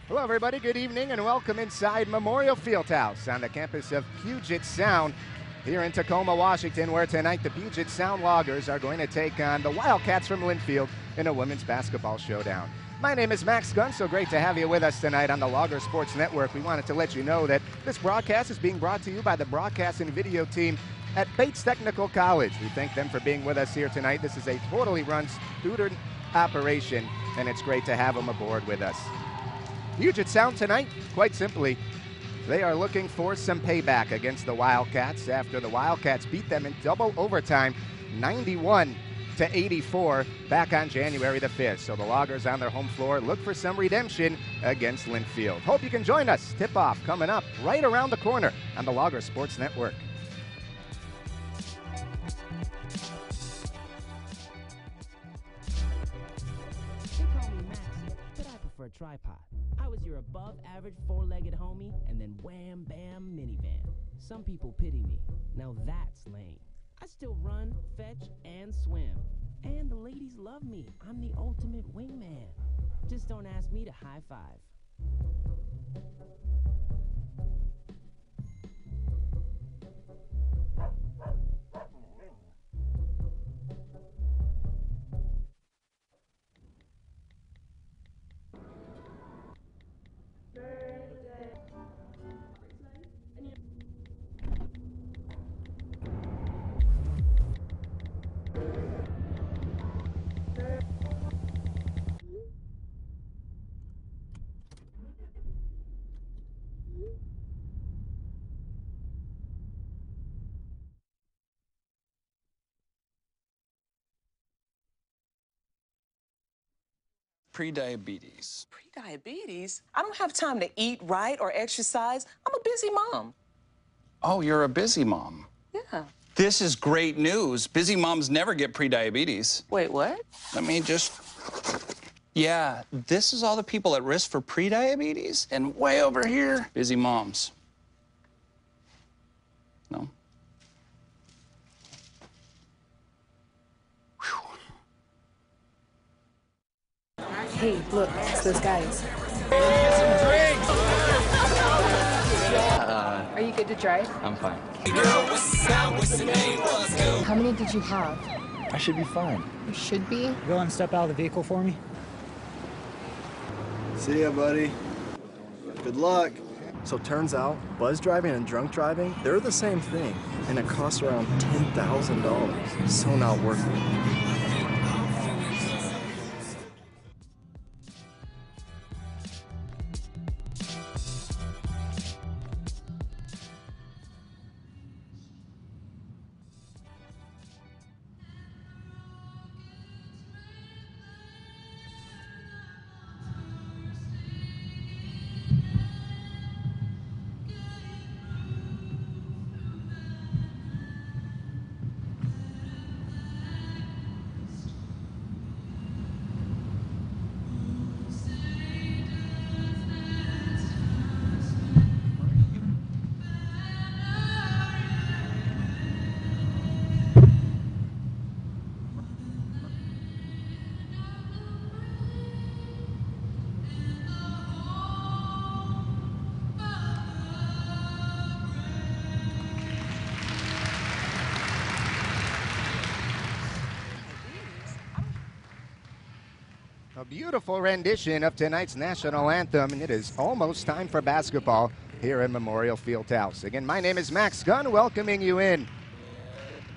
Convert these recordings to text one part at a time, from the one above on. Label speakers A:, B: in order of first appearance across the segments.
A: Hello, everybody. Good evening and welcome inside Memorial Fieldhouse on the campus of Puget Sound here in Tacoma, Washington, where tonight the Puget Sound Loggers are going to take on the Wildcats from Linfield in a women's basketball showdown. My name is Max Gunn. So great to have you with us tonight on the Logger Sports Network. We wanted to let you know that this broadcast is being brought to you by the broadcast and video team at Bates Technical College. We thank them for being with us here tonight. This is a totally run student operation, and it's great to have them aboard with us. Puget Sound tonight, quite simply, they are looking for some payback against the Wildcats after the Wildcats beat them in double overtime, 91-84, back on January the 5th. So the Loggers on their home floor look for some redemption against Linfield. Hope you can join us. Tip-off coming up right around the corner on the Logger Sports Network.
B: They call me Max, but I prefer tripod. I was your above-average four-legged homie, and then wham-bam minivan. Some people pity me. Now that's lame. I still run, fetch, and swim. And the ladies love me. I'm the ultimate wingman. Just don't ask me to high-five.
C: Pre-diabetes.
D: Pre-diabetes? I don't have time to eat right or exercise. I'm a busy mom.
C: Oh, you're a busy mom.
D: Yeah.
C: This is great news. Busy moms never get pre-diabetes.
D: Wait, what?
C: Let me just... Yeah, this is all the people at risk for pre-diabetes, and way over here, busy moms. No?
E: Hey, look, it's those guys. Are you good to drive?
F: I'm fine.
E: How many did you have?
F: I should be fine.
E: You should be.
G: Go and step out of the vehicle for me.
H: See ya, buddy. Good luck. So turns out, buzz driving and drunk driving, they're the same thing, and it costs around $10,000. So not worth it.
A: A beautiful rendition of tonight's national anthem, and it is almost time for basketball here in Memorial Fieldhouse. Again, my name is Max Gunn, welcoming you in.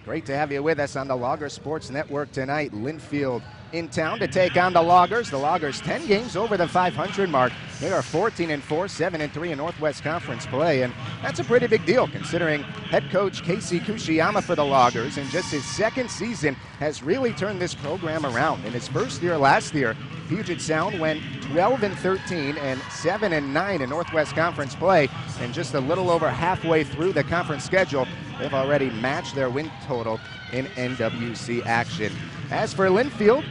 A: Great to have you with us on the Logger Sports Network tonight. Linfield in town to take on the Loggers. The Loggers 10 games over the 500 mark. They are 14-4, 7-3 in Northwest Conference play, and that's a pretty big deal considering head coach Casey Kushiyama for the Loggers in just his second season has really turned this program around. In his first year last year, Puget Sound went 12-13 and 7-9 in Northwest Conference play, and just a little over halfway through the conference schedule, they've already matched their win total in NWC action. As for Linfield,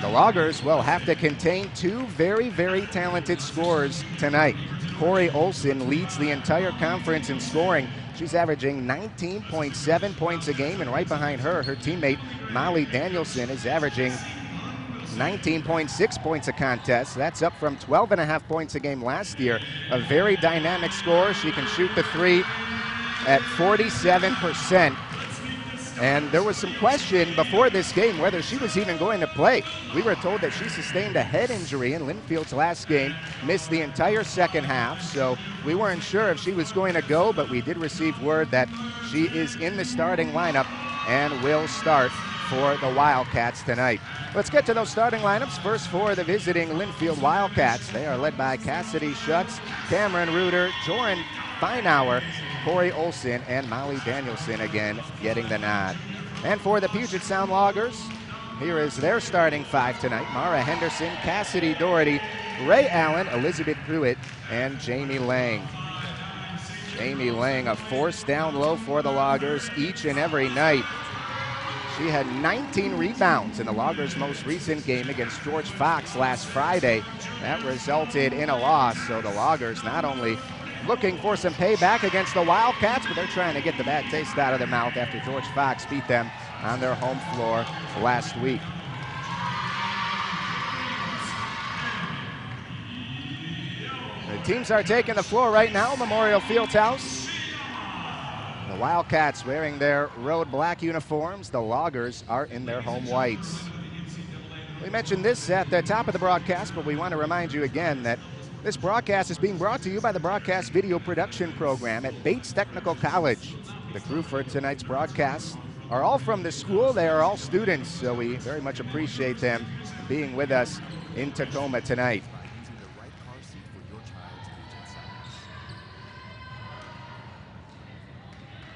A: the Loggers will have to contain two very, very talented scorers tonight. Corey Olson leads the entire conference in scoring. She's averaging 19.7 points a game, and right behind her, her teammate Molly Danielson is averaging 19.6 points a contest. That's up from 12.5 points a game last year. A very dynamic scorer. She can shoot the three at 47%. And there was some question before this game whether she was even going to play. We were told that she sustained a head injury in Linfield's last game, missed the entire second half, so we weren't sure if she was going to go, but we did receive word that she is in the starting lineup and will start for the Wildcats tonight. Let's get to those starting lineups. First for the visiting Linfield Wildcats. They are led by Cassidy Schutz, Cameron Reuter, Joran Feinauer, Corey Olson, and Molly Danielson again getting the nod. And for the Puget Sound Loggers, here is their starting five tonight. Mara Henderson, Cassidy Doherty, Ray Allen, Elizabeth Pruitt, and Jamie Lang. Jamie Lang, a force down low for the Loggers each and every night. She had 19 rebounds in the Loggers' most recent game against George Fox last Friday. That resulted in a loss, so the Loggers not only looking for some payback against the Wildcats, but they're trying to get the bad taste out of their mouth after George Fox beat them on their home floor last week. The teams are taking the floor right now, Memorial Fieldhouse. The Wildcats wearing their road black uniforms. The Loggers are in their home whites. We mentioned this at the top of the broadcast, but we want to remind you again that this broadcast is being brought to you by the Broadcast Video Production Program at Bates Technical College. The crew for tonight's broadcast are all from the school. They are all students, so we very much appreciate them being with us in Tacoma tonight.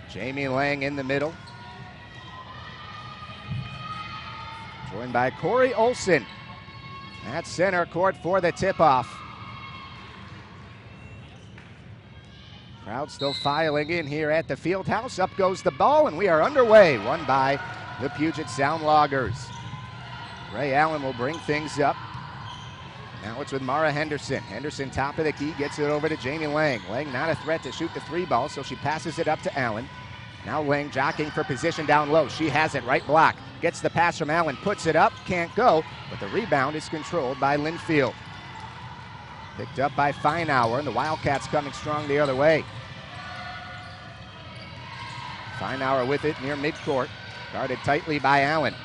A: Jamie Lang in the middle, joined by Corey Olson at center court for the tip-off. Crowd still filing in here at the field house. Up goes the ball, and we are underway. Won by the Puget Sound Loggers. Ray Allen will bring things up. Now it's with Mara Henderson. Henderson top of the key, gets it over to Jamie Lang. Lang not a threat to shoot the three ball, so she passes it up to Allen. Now Lang jockeying for position down low. She has it, right block. Gets the pass from Allen, puts it up, can't go, but the rebound is controlled by Linfield. Picked up by Feinauer, and the Wildcats coming strong the other way. Feinauer with it near midcourt, guarded tightly by Allen.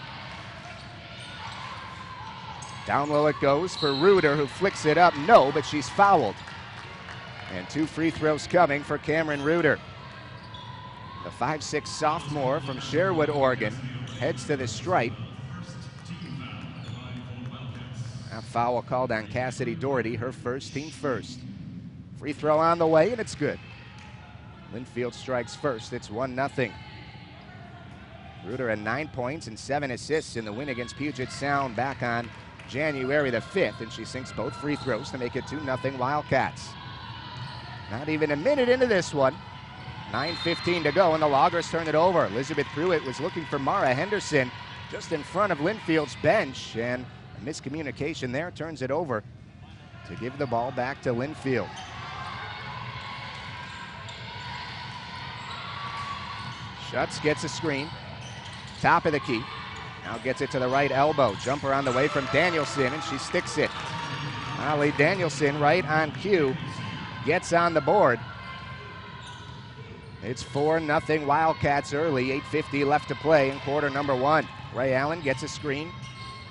A: Down low it goes for Reuter, who flicks it up. No, but she's fouled. And two free throws coming for Cameron Reuter. The 5'6" sophomore from Sherwood, Oregon, heads to the stripe. A foul called on Cassidy Doherty, her first, team first. Free throw on the way, and it's good. Linfield strikes first. It's 1-0. Reuter had 9 points and 7 assists in the win against Puget Sound back on January the 5th, and she sinks both free throws to make it 2-0 Wildcats. Not even a minute into this one. 9:15 to go, and the Loggers turn it over. Elizabeth Pruitt was looking for Mara Henderson just in front of Linfield's bench, and a miscommunication there turns it over to give the ball back to Linfield. Schutz gets a screen, top of the key. Now gets it to the right elbow. Jumper on the way from Danielson, and she sticks it. Molly Danielson right on cue, gets on the board. It's 4-0 Wildcats early, 8:50 left to play in quarter number one. Ray Allen gets a screen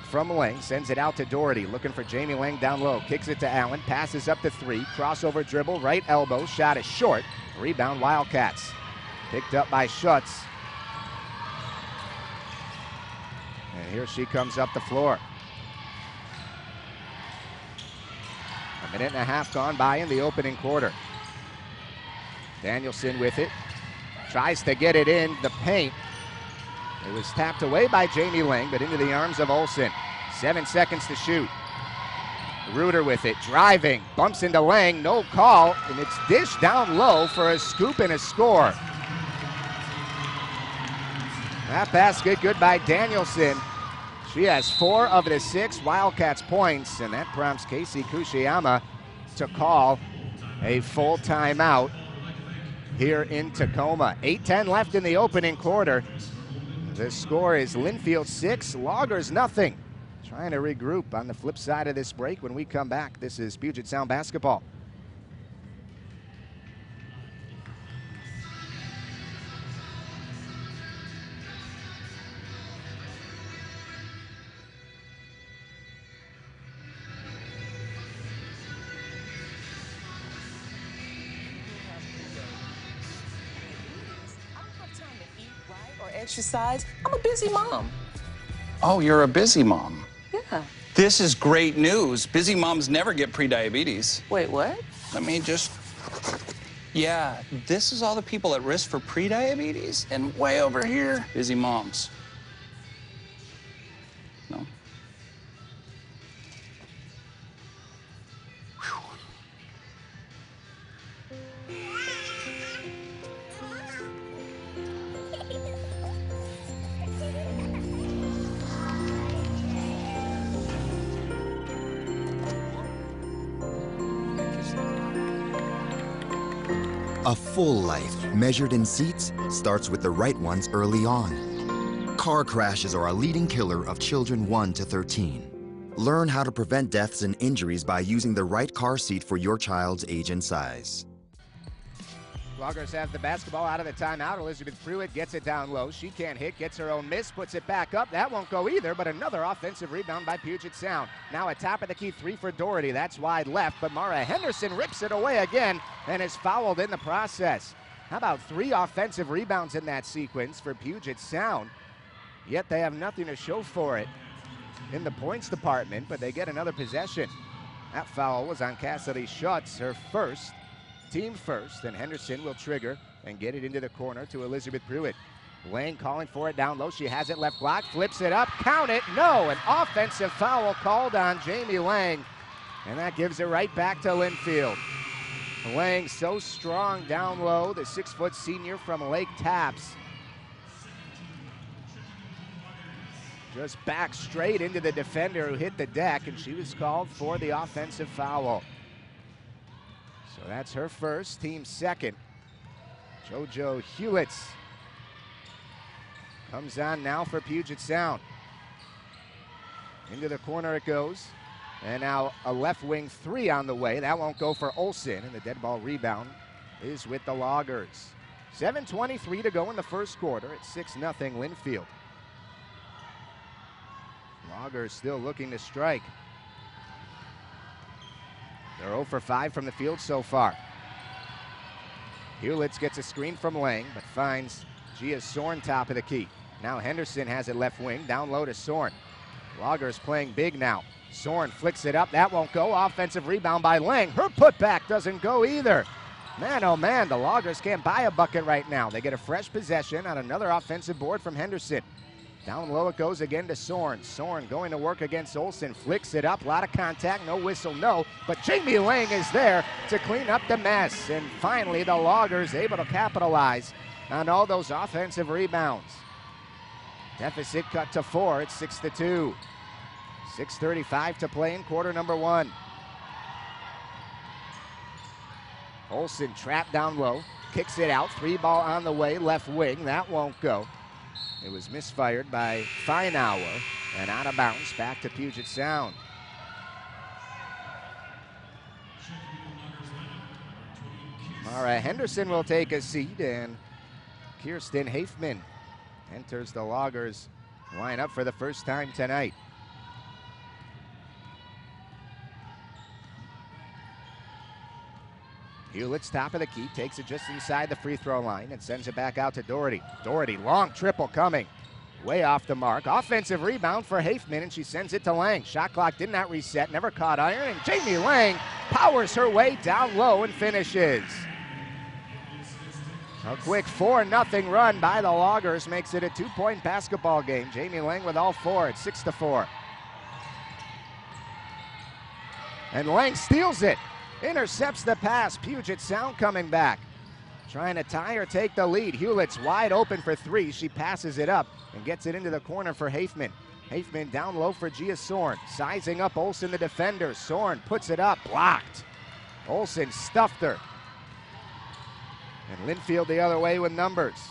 A: from Lang, sends it out to Doherty, looking for Jamie Lang down low, kicks it to Allen, passes up to three, crossover dribble, right elbow, shot is short, rebound Wildcats. Picked up by Schutz. And here she comes up the floor. A minute and a half gone by in the opening quarter. Danielson with it. Tries to get it in the paint. It was tapped away by Jamie Lang, but into the arms of Olson. 7 seconds to shoot. Reuter with it, driving, bumps into Lang, no call, and it's dished down low for a scoop and a score. That basket good by Danielson. She has 4 of the 6 Wildcats points, and that prompts Casey Kushiyama to call a full timeout here in Tacoma. 8:10 left in the opening quarter. The score is Linfield 6, Loggers 0. trying to regroup on the flip side of this break. When we come back, this is Puget Sound basketball.
D: Exercise. I'm a busy mom.
C: Oh, you're a busy mom.
D: Yeah.
C: This is great news. Busy moms never get prediabetes.
D: Wait, what?
C: Let me just... Yeah, this is all the people at risk for prediabetes, and way over here, busy moms. No?
F: A full life, measured in seats, starts with the right ones early on. Car crashes are a leading killer of children 1 to 13. Learn how to prevent deaths and injuries by using the right car seat for your child's age and size.
A: Loggers have the basketball out of the timeout. Elizabeth Pruitt gets it down low. She can't hit, gets her own miss, puts it back up. That won't go either, but another offensive rebound by Puget Sound. Now a top of the key three for Doherty. That's wide left, but Mara Henderson rips it away again and is fouled in the process. How about 3 offensive rebounds in that sequence for Puget Sound? Yet they have nothing to show for it in the points department, but they get another possession. That foul was on Cassidy Schutz, her first. Team first, and Henderson will trigger and get it into the corner to Elizabeth Pruitt. Lang calling for it down low. She has it left block, flips it up, count it. No, an offensive foul called on Jamie Lang, and that gives it right back to Linfield. Lang so strong down low, the 6-foot senior from Lake Tapps. Just back straight into the defender who hit the deck, and she was called for the offensive foul. So that's her first, team second. JoJo Hewitts comes on now for Puget Sound. Into the corner it goes. And now a left wing 3 on the way. That won't go for Olsen, and the dead ball rebound is with the Loggers. 7:23 to go in the first quarter. It's 6-0 Linfield. Loggers still looking to strike. They're 0 for 5 from the field so far. Hewitts gets a screen from Lang, but finds Gia Sorn top of the key. Now Henderson has it left wing, down low to Sorn. Loggers playing big now. Sorn flicks it up, that won't go. Offensive rebound by Lang. Her putback doesn't go either. Man, oh man, the Loggers can't buy a bucket right now. They get a fresh possession on another offensive board from Henderson. Down low it goes again to Sorn. Sorn going to work against Olsen, flicks it up, a lot of contact, no whistle, no. But Jamie Lang is there to clean up the mess. And finally the Loggers able to capitalize on all those offensive rebounds. Deficit cut to 4, it's 6-2. 6:35 to play in quarter number 1. Olsen trapped down low, kicks it out, 3-ball on the way, left wing, that won't go. It was misfired by Feinauer and out of bounds back to Puget Sound. Mara Henderson will take a seat, and Kirsten Hafman enters the Loggers lineup for the first time tonight. Hewlett's top of the key, takes it just inside the free throw line and sends it back out to Doherty. Doherty, long triple coming. Way off the mark. Offensive rebound for Hafman, and she sends it to Lang. Shot clock did not reset, never caught iron, and Jamie Lang powers her way down low and finishes. A quick 4-0 run by the Loggers makes it a 2-point basketball game. Jamie Lang with all 4 at 6-4. And Lang steals it. Intercepts the pass. Puget Sound coming back. Trying to tie or take the lead. Hewlett's wide open for 3. She passes it up and gets it into the corner for Hafman. Hafman down low for Gia Sorn. Sizing up Olsen, the defender. Sorn puts it up. Blocked. Olsen stuffed her. And Linfield the other way with numbers.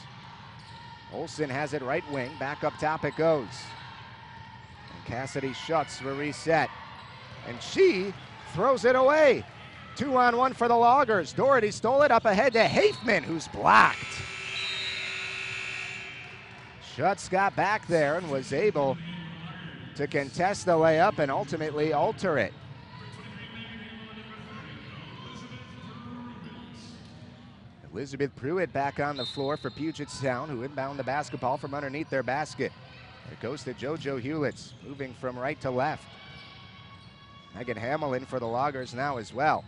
A: Olsen has it right wing. Back up top it goes. Cassidy Schutz will reset. And she throws it away. 2-on-1 for the Loggers. Doherty stole it up ahead to Hafman, who's blocked. Schutz got back there and was able to contest the layup and ultimately alter it. Elizabeth Pruitt back on the floor for Puget Sound, who inbound the basketball from underneath their basket. It goes to JoJo Hewlitz, moving from right to left. Megan Hamill in for the Loggers now as well.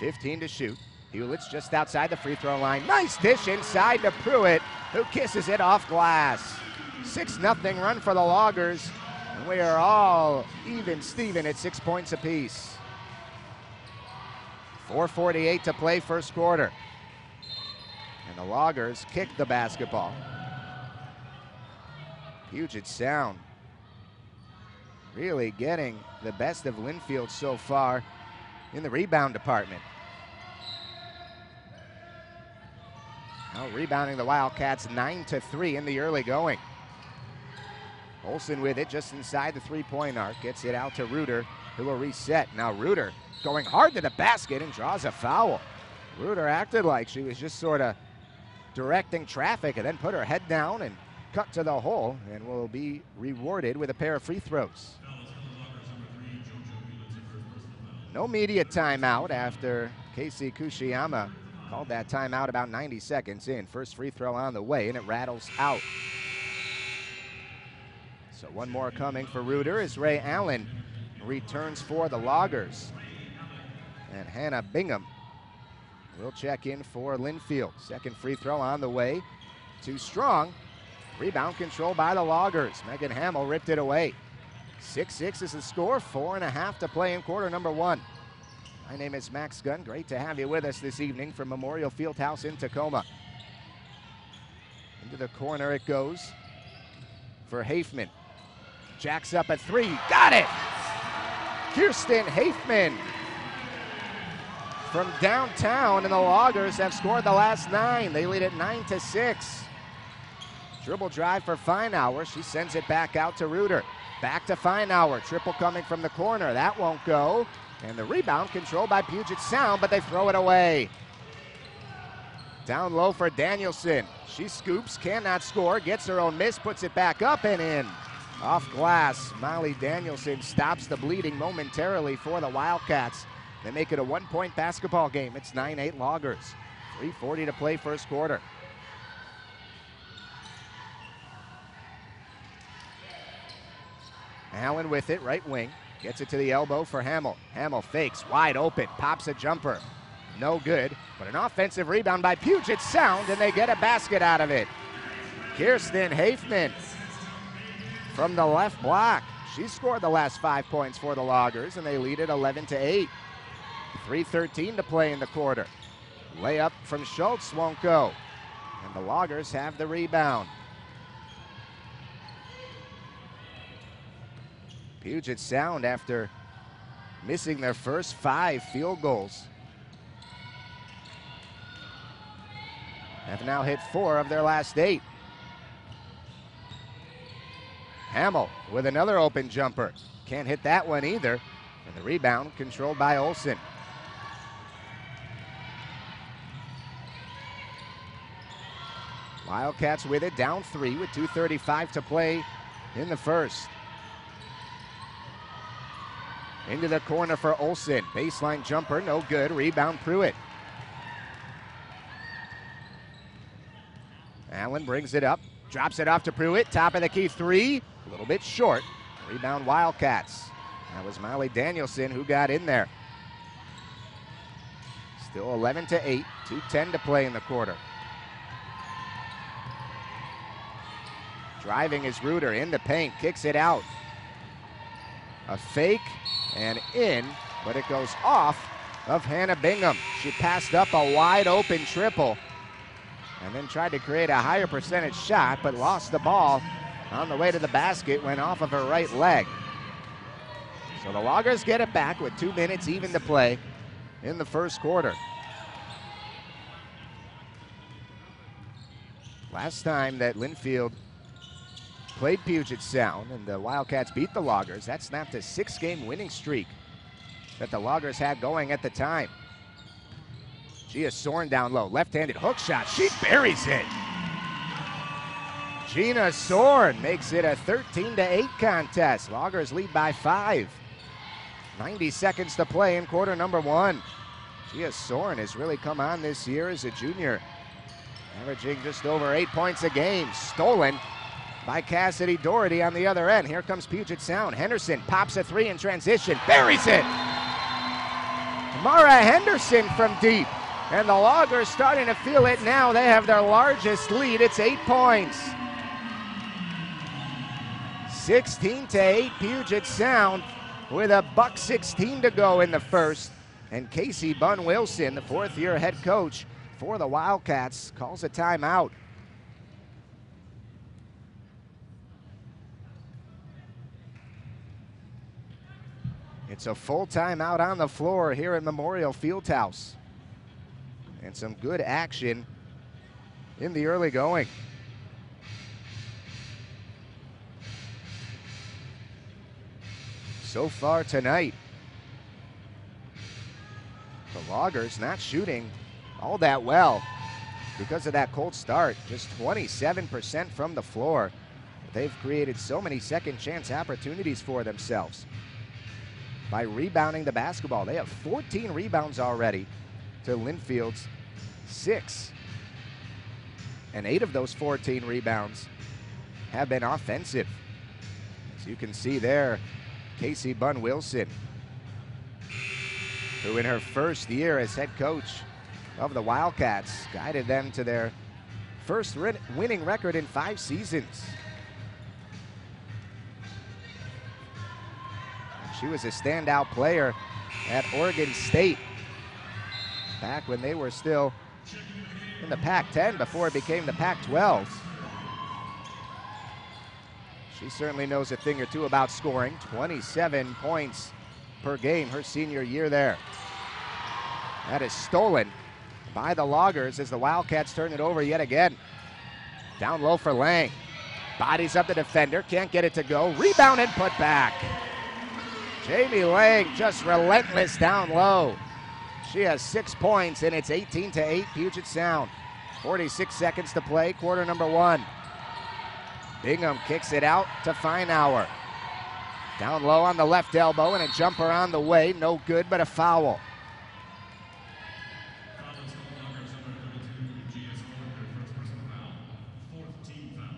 A: 15 to shoot. Hewlitz just outside the free throw line. Nice dish inside to Pruitt, who kisses it off glass. 6-0 run for the Loggers, and we are all even Steven at 6 points apiece. 4:48 to play first quarter. And the Loggers kick the basketball. Puget Sound really getting the best of Linfield so far in the rebound department. Now rebounding the Wildcats 9-3 in the early going. Olsen with it just inside the three-point arc. Gets it out to Reuter, who will reset. Now Reuter going hard to the basket and draws a foul. Reuter acted like she was just sort of directing traffic and then put her head down and cut to the hole and will be rewarded with a pair of free throws. No media timeout after Casey Kushiyama called that timeout about 90 seconds in. First free throw on the way, and it rattles out. So one more coming for Reuter as Ray Allen returns for the Loggers. And Hannah Bingham will check in for Linfield. Second free throw on the way. Too strong. Rebound control by the Loggers. Megan Hamill ripped it away. 6-6 is the score, 4.5 to play in quarter number one. My name is Max Gunn. Great to have you with us this evening from Memorial Fieldhouse in Tacoma. Into the corner it goes for Hafman. Jacks up at three. Got it! Kirsten Hafman from downtown, and the Loggers have scored the last 9. They lead it 9-6. Dribble drive for Feinauer. She sends it back out to Reuter. Back to Feinauer. Triple coming from the corner. That won't go. And the rebound controlled by Puget Sound, but they throw it away. Down low for Danielson. She scoops, cannot score, gets her own miss, puts it back up and in. Off glass, Molly Danielson stops the bleeding momentarily for the Wildcats. They make it a 1-point basketball game. It's 9-8 Loggers. 3:40 to play first quarter. Allen with it, right wing. Gets it to the elbow for Hamill. Hamill fakes, wide open, pops a jumper. No good, but an offensive rebound by Puget Sound, and they get a basket out of it. Kirsten Hafman from the left block. She scored the last 5 points for the Loggers, and they lead it 11-8. 3:13 to play in the quarter. Layup from Schultz won't go, and the Loggers have the rebound. Puget Sound, after missing their first 5 field goals, have now hit 4 of their last 8. Hamill with another open jumper. Can't hit that one either. And the rebound controlled by Olsen. Wildcats with it, down 3 with 2:35 to play in the first. Into the corner for Olsen. Baseline jumper, no good. Rebound Pruitt. Allen brings it up, drops it off to Pruitt. Top of the key 3, a little bit short. Rebound Wildcats. That was Molly Danielson who got in there. Still 11-8, 2:10 to play in the quarter. Driving is Reuter in the paint, kicks it out. A fake and in, but it goes off of Hannah Bingham. She passed up a wide open triple and then tried to create a higher percentage shot, but lost the ball on the way to the basket, went off of her right leg. So the Loggers get it back with 2 minutes even to play in the first quarter. Last time that Linfield played Puget Sound, and the Wildcats beat the Loggers. That snapped a 6-game winning streak that the Loggers had going at the time. Gia Soren down low, left-handed hook shot. She buries it. Gina Soren makes it a 13-8 contest. Loggers lead by 5. 90 seconds to play in quarter number 1. Gia Soren has really come on this year as a junior, averaging just over 8 points a game. Stolen by Cassidy Doherty on the other end. Here comes Puget Sound. Henderson pops a 3 in transition, buries it. Mara Henderson from deep. And the Loggers starting to feel it now. They have their largest lead. It's 8 points. 16-8 Puget Sound with a $1:16 to go in the first. And Casey Bunn Wilson, the 4th-year head coach for the Wildcats, calls a timeout. It's a full timeout on the floor here at Memorial Fieldhouse. And some good action in the early going. So far tonight, the Loggers not shooting all that well because of that cold start. Just 27% from the floor. They've created so many second chance opportunities for themselves by rebounding the basketball. They have 14 rebounds already to Linfield's 6. And 8 of those 14 rebounds have been offensive. As you can see there, Casey Bunn Wilson, who in her first year as head coach of the Wildcats guided them to their first winning record in 5 seasons. She was a standout player at Oregon State back when they were still in the Pac-10 before it became the Pac-12. She certainly knows a thing or two about scoring. 27 points per game her senior year there. That is stolen by the Loggers as the Wildcats turn it over yet again. Down low for Lang. Bodies up the defender, can't get it to go. Rebound and put back. Jamie Lang just relentless down low. She has 6 points, and it's 18-8 Puget Sound. 46 seconds to play, quarter number 1. Bingham kicks it out to Feinauer. Down low on the left elbow, and a jumper on the way. No good, but a foul.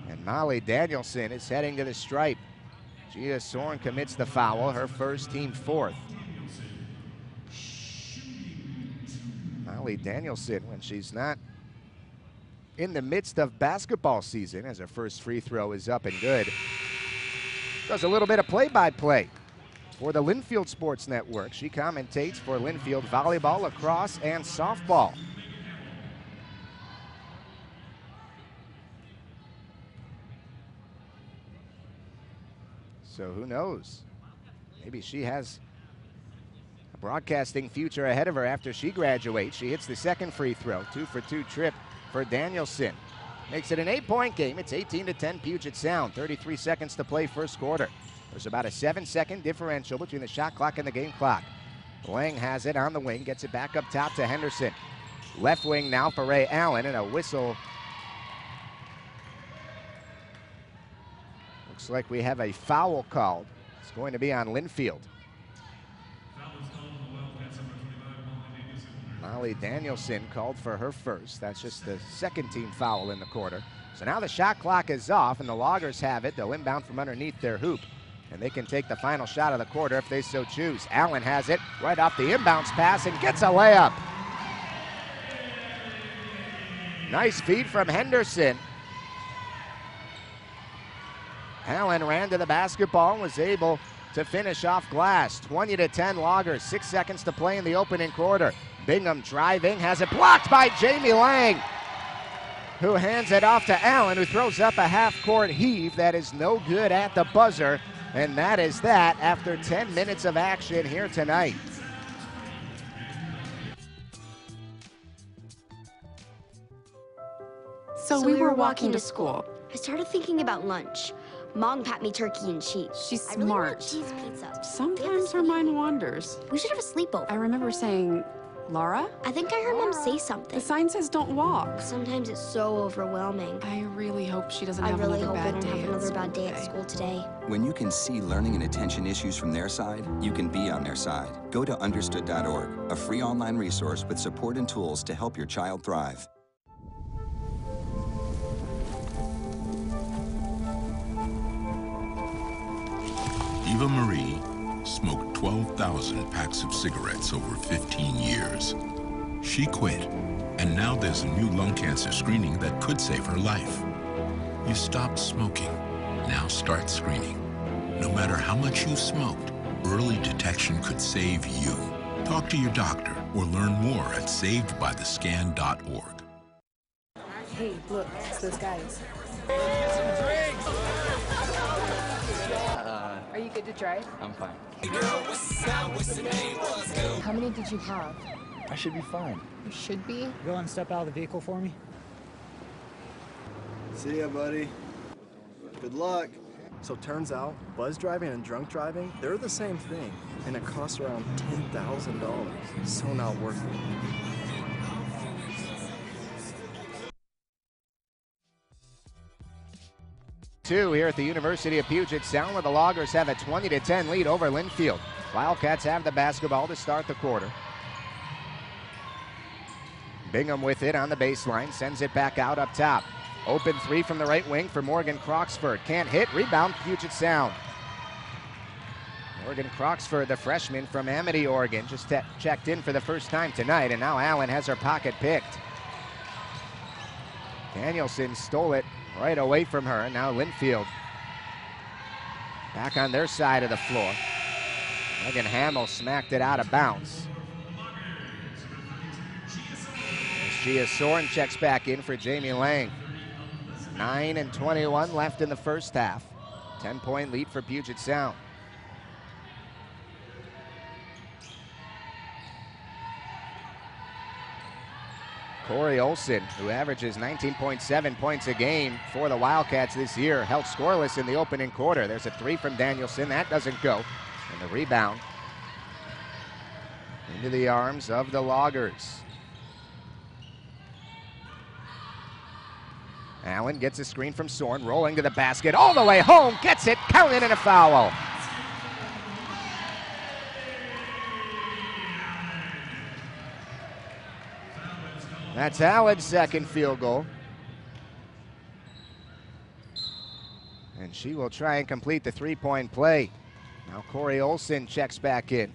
A: And Molly Danielson is heading to the stripe. Gia Soren commits the foul, her first, team 4th. Molly Danielson, when she's not in the midst of basketball season, as her first free throw is up and good, does a little bit of play-by-play for the Linfield Sports Network. She commentates for Linfield volleyball, lacrosse, and softball. So who knows? Maybe she has a broadcasting future ahead of her after she graduates. She hits the second free throw, 2-for-2 trip for Danielson. Makes it an 8-point game. It's 18-10 Puget Sound. 33 seconds to play first quarter. There's about a 7-second differential between the shot clock and the game clock. Lang has it on the wing, gets it back up top to Henderson. Left wing now for Ray Allen, and a whistle. Looks like we have a foul called. It's going to be on Linfield. Molly Danielson called for her first. That's just the second team foul in the quarter. So now the shot clock is off, and the Loggers have it. They'll inbound from underneath their hoop, and they can take the final shot of the quarter if they so choose. Allen has it right off the inbounds pass and gets a layup. Nice feed from Henderson. Allen ran to the basketball and was able to finish off glass. 20-10 Loggers, 6 seconds to play in the opening quarter. Bingham driving, has it blocked by Jamie Lang, who hands it off to Allen, who throws up a half-court heave that is no good at the buzzer. And that is that after 10 minutes of action here tonight.
I: So we were walking to school. I started thinking about lunch. Mom packed me turkey and cheese.
J: She's
I: I really want
J: smart.
I: cheese pizza.
J: Sometimes her mind wanders.
I: We should have a sleepover.
J: I remember saying, Laura?
I: I think I heard Mom say something.
J: The sign says don't walk.
I: Sometimes it's so overwhelming.
J: I really hope she doesn't
I: I
J: have
I: really
J: another
I: hope I
J: bad
I: don't
J: day
I: have another bad day at
J: today.
I: school today.
K: When you can see learning and attention issues from their side, you can be on their side. Go to understood.org, a free online resource with support and tools to help your child thrive.
L: Eva Marie smoked 12,000 packs of cigarettes over 15 years. She quit, and now there's a new lung cancer screening that could save her life. You stopped smoking. Now start screening. No matter how much you smoked, early detection could save you. Talk to your doctor or learn more at savedbythescan.org.
E: Hey, look, it's those guys. Are you good to drive?
M: I'm fine.
E: How many did you have?
M: I should be fine.
E: You should be.
G: Go and step out of the vehicle for me.
H: See ya, buddy. Good luck. So turns out, buzz driving and drunk driving, they're the same thing, and it costs around $10,000. So not worth it.
A: Two here at the University of Puget Sound, where the Loggers have a 20-10 lead over Linfield. Wildcats have the basketball to start the quarter. Bingham with it on the baseline, sends it back out up top. Open three from the right wing for Morgan Croxford. Can't hit, rebound Puget Sound. Morgan Croxford, the freshman from Amity, Oregon, just checked in for the first time tonight, and now Allen has her pocket picked. Danielson stole it right away from her, and now Linfield back on their side of the floor. Megan Hamill smacked it out of bounds. Gia Soren checks back in for Jamie Lang. 9:21 left in the first half. 10-point lead for Puget Sound. Corey Olson, who averages 19.7 points a game for the Wildcats this year, held scoreless in the opening quarter. There's a three from Danielson. That doesn't go. And the rebound into the arms of the Loggers. Allen gets a screen from Soren, rolling to the basket, all the way home, gets it, counted, and a foul. That's Allen's second field goal. And she will try and complete the three-point play. Now Corey Olson checks back in,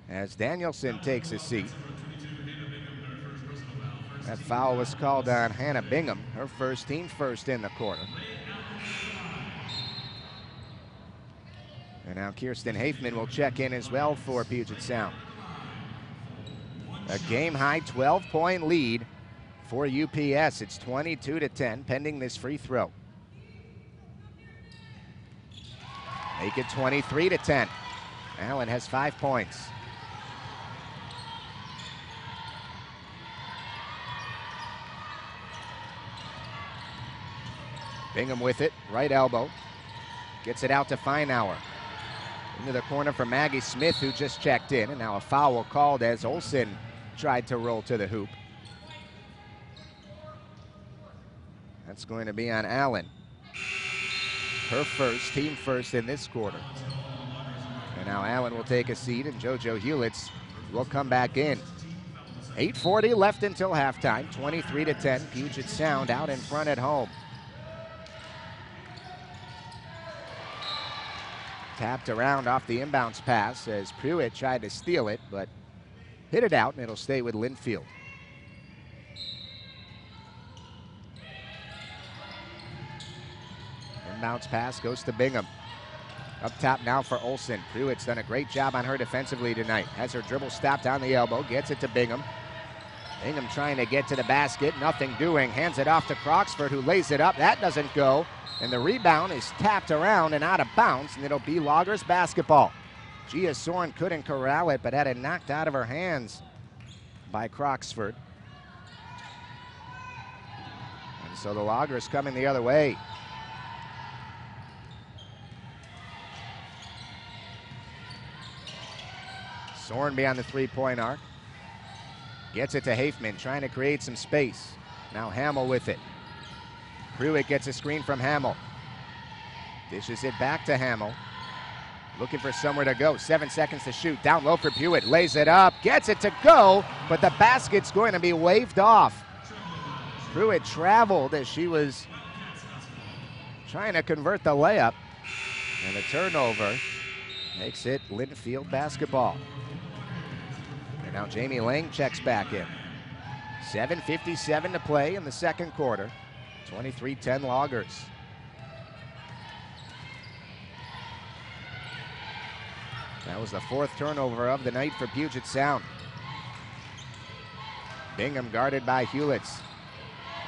A: as Danielson takes a seat. That foul was called on Hannah Bingham, her first, team first in the quarter. And now Kirsten Hafman will check in as well for Puget Sound. A game-high 12-point lead for UPS. It's 22-10 pending this free throw. Make it 23-10. Allen has 5 points. Bingham with it, right elbow. Gets it out to Feinauer. Into the corner for Maggie Smith, who just checked in. And now a foul called as Olson tried to roll to the hoop. That's going to be on Allen. Her first, team first in this quarter. And now Allen will take a seat, and JoJo Hewlitz will come back in. 8:40 left until halftime, 23-10. Puget Sound out in front at home. Tapped around off the inbounds pass as Puget tried to steal it, but hit it out, and it'll stay with Linfield. Inbounds pass goes to Bingham. Up top now for Olson. Pruitt's done a great job on her defensively tonight. Has her dribble stopped on the elbow, gets it to Bingham. Bingham trying to get to the basket, nothing doing. Hands it off to Croxford, who lays it up. That doesn't go. And the rebound is tapped around and out of bounds, and it'll be Loggers basketball. Gia Soren couldn't corral it, but had it knocked out of her hands by Croxford. And so the Loggers coming the other way. Sornby on the three-point arc. Gets it to Hafman, trying to create some space. Now Hamill with it. Pruitt gets a screen from Hamill. Dishes it back to Hamill. Looking for somewhere to go. 7 seconds to shoot. Down low for Puget. Lays it up. Gets it to go, but the basket's going to be waved off. Pruitt traveled as she was trying to convert the layup. And the turnover makes it Linfield basketball. And now Jamie Lang checks back in. 7:57 to play in the second quarter. 23-10 Loggers. That was the fourth turnover of the night for Puget Sound. Bingham guarded by Hewlitz.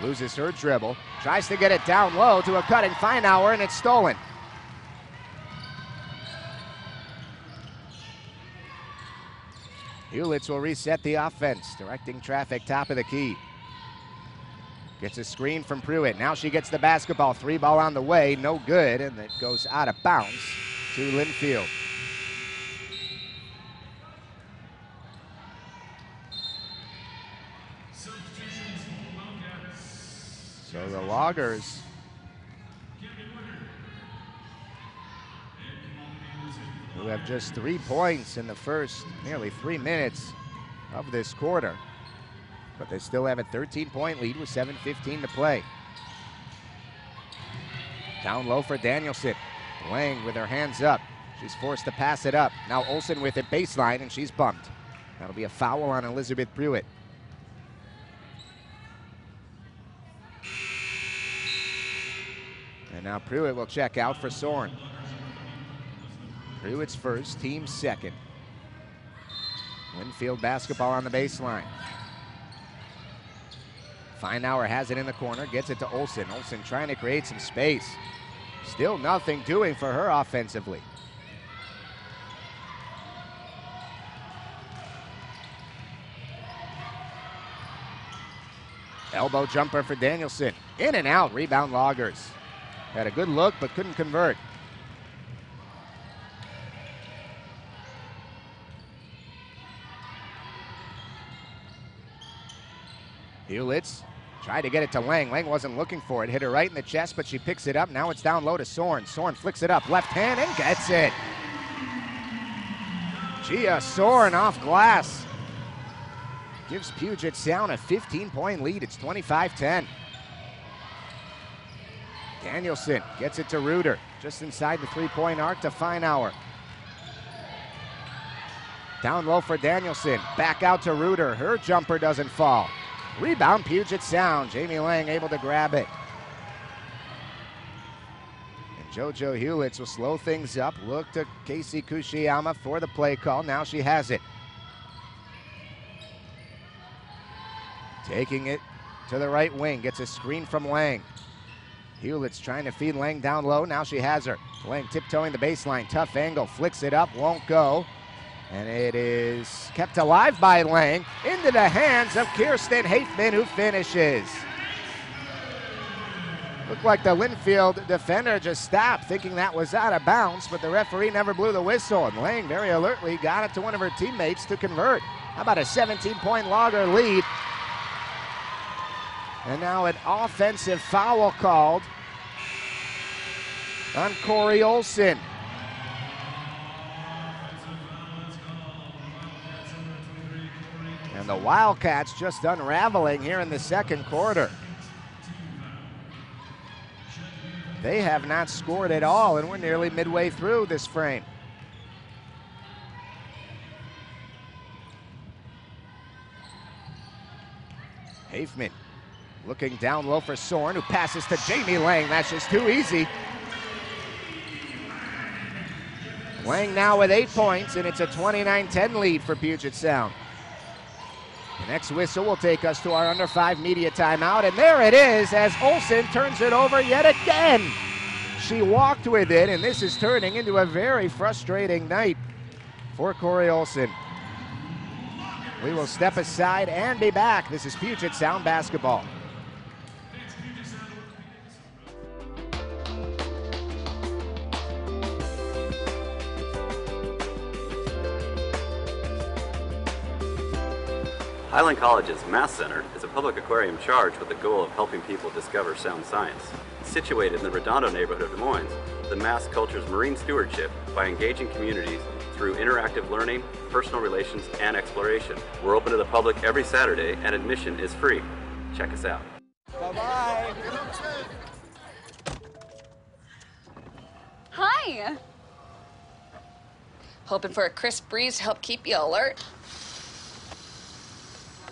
A: Loses her dribble. Tries to get it down low to a cutting Feinauer, and it's stolen. Hewlitz will reset the offense, directing traffic top of the key. Gets a screen from Pruitt. Now she gets the basketball. Three ball on the way, no good, and it goes out of bounds to Linfield. So the Loggers who have just 3 points in the first nearly 3 minutes of this quarter, but they still have a 13-point lead with 7:15 to play. Down low for Danielson. Lang with her hands up. She's forced to pass it up. Now Olsen with it baseline, and she's bumped. That'll be a foul on Elizabeth Pruitt. And now Pruitt will check out for Sorn. Pruitt's first, team's second. Linfield basketball on the baseline. Feinauer has it in the corner, gets it to Olsen. Olsen trying to create some space. Still nothing doing for her offensively. Elbow jumper for Danielson. In and out, rebound Loggers. Had a good look, but couldn't convert. Hewlitz tried to get it to Lang. Lang wasn't looking for it. Hit her right in the chest, but she picks it up. Now it's down low to Sorn. Sorn flicks it up, left hand, and gets it. Gia Sorn off glass. Gives Puget Sound a 15-point lead. It's 25-10. Danielson gets it to Reuter, just inside the three-point arc to Feinauer. Down low for Danielson, back out to Reuter. Her jumper doesn't fall. Rebound Puget Sound. Jamie Lang able to grab it. And JoJo Hewlitz will slow things up. Look to Casey Kushiyama for the play call. Now she has it. Taking it to the right wing, gets a screen from Lang. Hewlitz trying to feed Lang down low. Now she has her. Lang tiptoeing the baseline. Tough angle. Flicks it up. Won't go. And it is kept alive by Lang. Into the hands of Kirsten Hafman, who finishes. Looked like the Linfield defender just stopped, thinking that was out of bounds, but the referee never blew the whistle. And Lang very alertly got it to one of her teammates to convert. How about a 17-point Logger lead? And now an offensive foul called on Corey Olsen. And the Wildcats just unraveling here in the second quarter. They have not scored at all, and we're nearly midway through this frame. Hafman looking down low for Sorn, who passes to Jamie Lang. That's just too easy. Lang now with 8 points, and it's a 29-10 lead for Puget Sound. The next whistle will take us to our under 5 media timeout, and there it is as Olsen turns it over yet again. She walked with it, and this is turning into a very frustrating night for Corey Olsen. We will step aside and be back. This is Puget Sound basketball.
M: Highland College's Math Center is a public aquarium charged with the goal of helping people discover sound science. Situated in the Redondo neighborhood of Des Moines, the MAS cultures marine stewardship by engaging communities through interactive learning, personal relations, and exploration. We're open to the public every Saturday, and admission is free. Check us out.
N: Bye-bye.
O: Hi. Hoping for a crisp breeze to help keep you alert.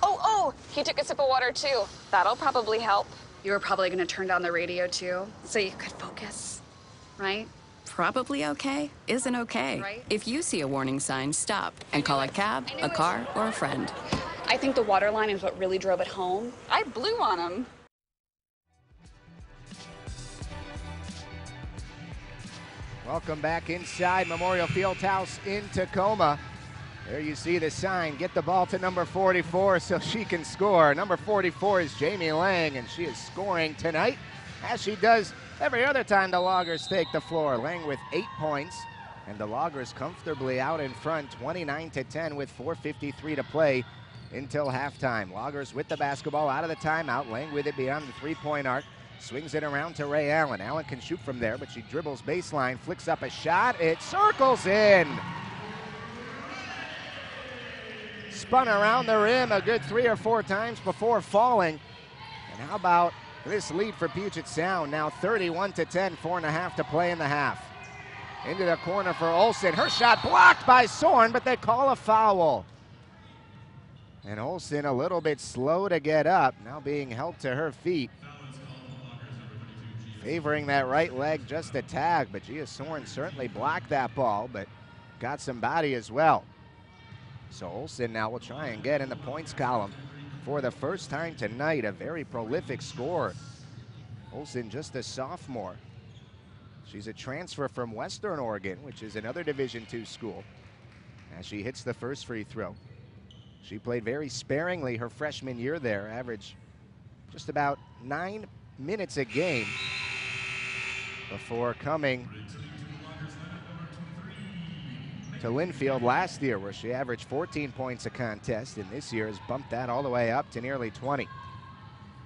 O: Oh, he took a sip of water too. That'll probably help. You were probably gonna turn down the radio too, so you could focus, right?
P: Probably okay isn't okay.
O: Right.
P: If you see a warning sign, stop and call a cab, a car, or a friend.
O: I think the water line is what really drove it home. I blew on him.
A: Welcome back inside Memorial Fieldhouse in Tacoma. There you see the sign, get the ball to number 44 so she can score. Number 44 is Jamie Lang, and she is scoring tonight, as she does every other time the Loggers take the floor. Lang with 8 points, and the Loggers comfortably out in front, 29-10 with 4:53 to play until halftime. Loggers with the basketball out of the timeout. Lang with it beyond the three-point arc. Swings it around to Ray Allen. Allen can shoot from there, but she dribbles baseline, flicks up a shot. It circles in. Spun around the rim a good 3 or 4 times before falling. And how about this lead for Puget Sound? Now 31-10, 4.5 to play in the half. Into the corner for Olsen. Her shot blocked by Sorn, but they call a foul. And Olsen a little bit slow to get up, now being held to her feet. Favoring that right leg just a tag, but Gia Sorn certainly blocked that ball, but got some body as well. So Olsen now will try and get in the points column for the first time tonight. A very prolific scorer. Olsen just a sophomore. She's a transfer from Western Oregon, which is another Division II school, as she hits the first free throw. She played very sparingly her freshman year there, averaged just about 9 minutes a game before coming to Linfield last year, where she averaged 14 points a contest, and this year has bumped that all the way up to nearly 20.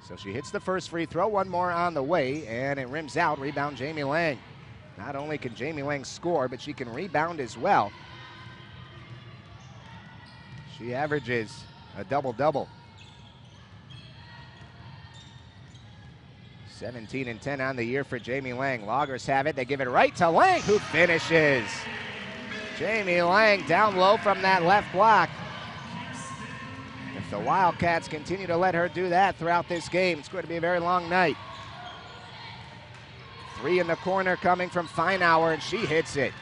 A: So she hits the first free throw, one more on the way, and it rims out. Rebound Jamie Lang. Not only can Jamie Lang score, but she can rebound as well. She averages a double-double. 17 and 10 on the year for Jamie Lang. Loggers have it. They give it right to Lang, who finishes. Jamie Lang down low from that left block. If the Wildcats continue to let her do that throughout this game, it's going to be a very long night. 3 in the corner coming from Feinauer, and she hits it.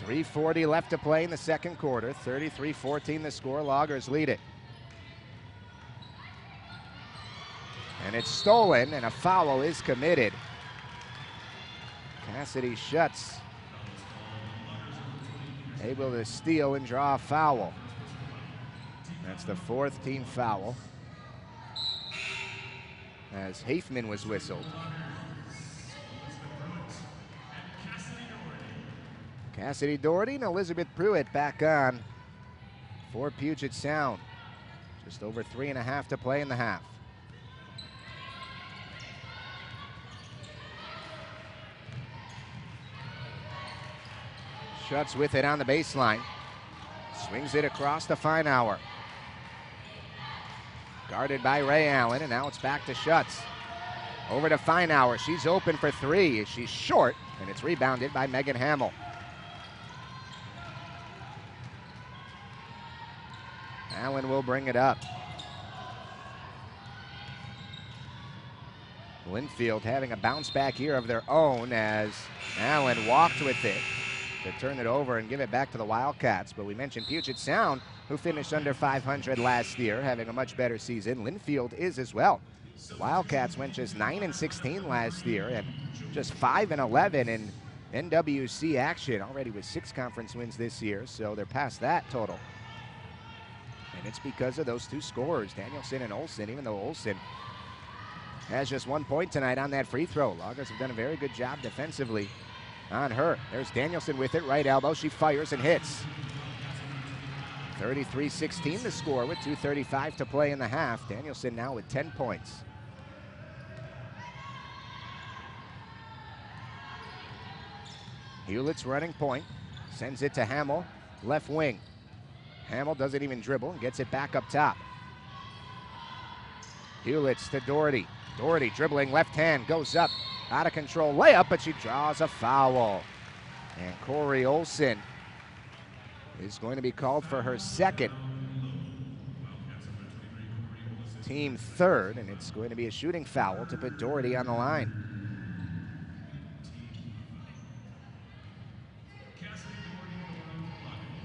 A: .340 left to play in the second quarter. 33-14 the score. Loggers lead it. And it's stolen, and a foul is committed. Cassidy Schutz able to steal and draw a foul. That's the 4th team foul, as Hafman was whistled. Cassidy Doherty and Elizabeth Pruitt back on for Puget Sound. Just over 3.5 to play in the half. Schutz with it on the baseline. Swings it across to Feinauer. Guarded by Ray Allen, and now it's back to Schutz. Over to Feinauer. She's open for 3. She's short, and it's rebounded by Megan Hamill. Allen will bring it up. Linfield having a bounce back year of their own, as Allen walked with it to turn it over and give it back to the Wildcats. But we mentioned Puget Sound, who finished under 500 last year, having a much better season. Linfield is as well. The Wildcats went just 9-16 last year, and just 5-11 in NWC action, already with 6 conference wins this year, so they're past that total. And it's because of those 2 scorers, Danielson and Olsen, even though Olsen has just 1 point tonight on that free throw. Loggers have done a very good job defensively on her. There's Danielson with it, right elbow. She fires and hits. 33-16 the score with 2:35 to play in the half. Danielson now with 10 points. Hewlett's running point. Sends it to Hamill, left wing. Hamill doesn't even dribble and gets it back up top. Hewlett's to Doherty. Doherty dribbling left hand, goes up. Out of control layup, but she draws a foul. And Corey Olson is going to be called for her second. Team third, and it's going to be a shooting foul to put Doherty on the line.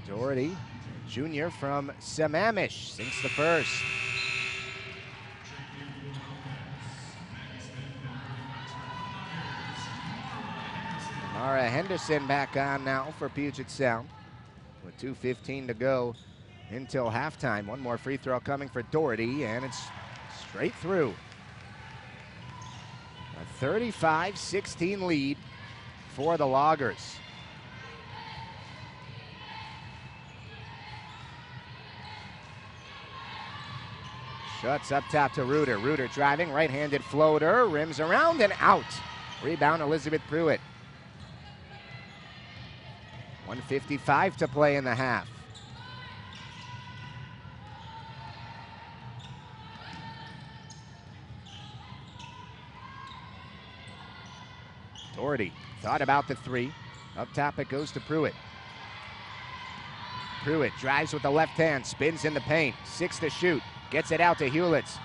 A: Doherty, junior from Sammamish, sinks the first. Mara Henderson back on now for Puget Sound with 2:15 to go until halftime. One more free throw coming for Doherty, and it's straight through. A 35-16 lead for the Loggers. Shuts up top to Reuter. Reuter driving, right-handed floater, rims around and out. Rebound, Elizabeth Pruitt. 1:55 to play in the half. Doherty thought about the three. Up top it goes to Pruitt. Pruitt drives with the left hand, spins in the paint. 6 to shoot. Gets it out to Hewlett's.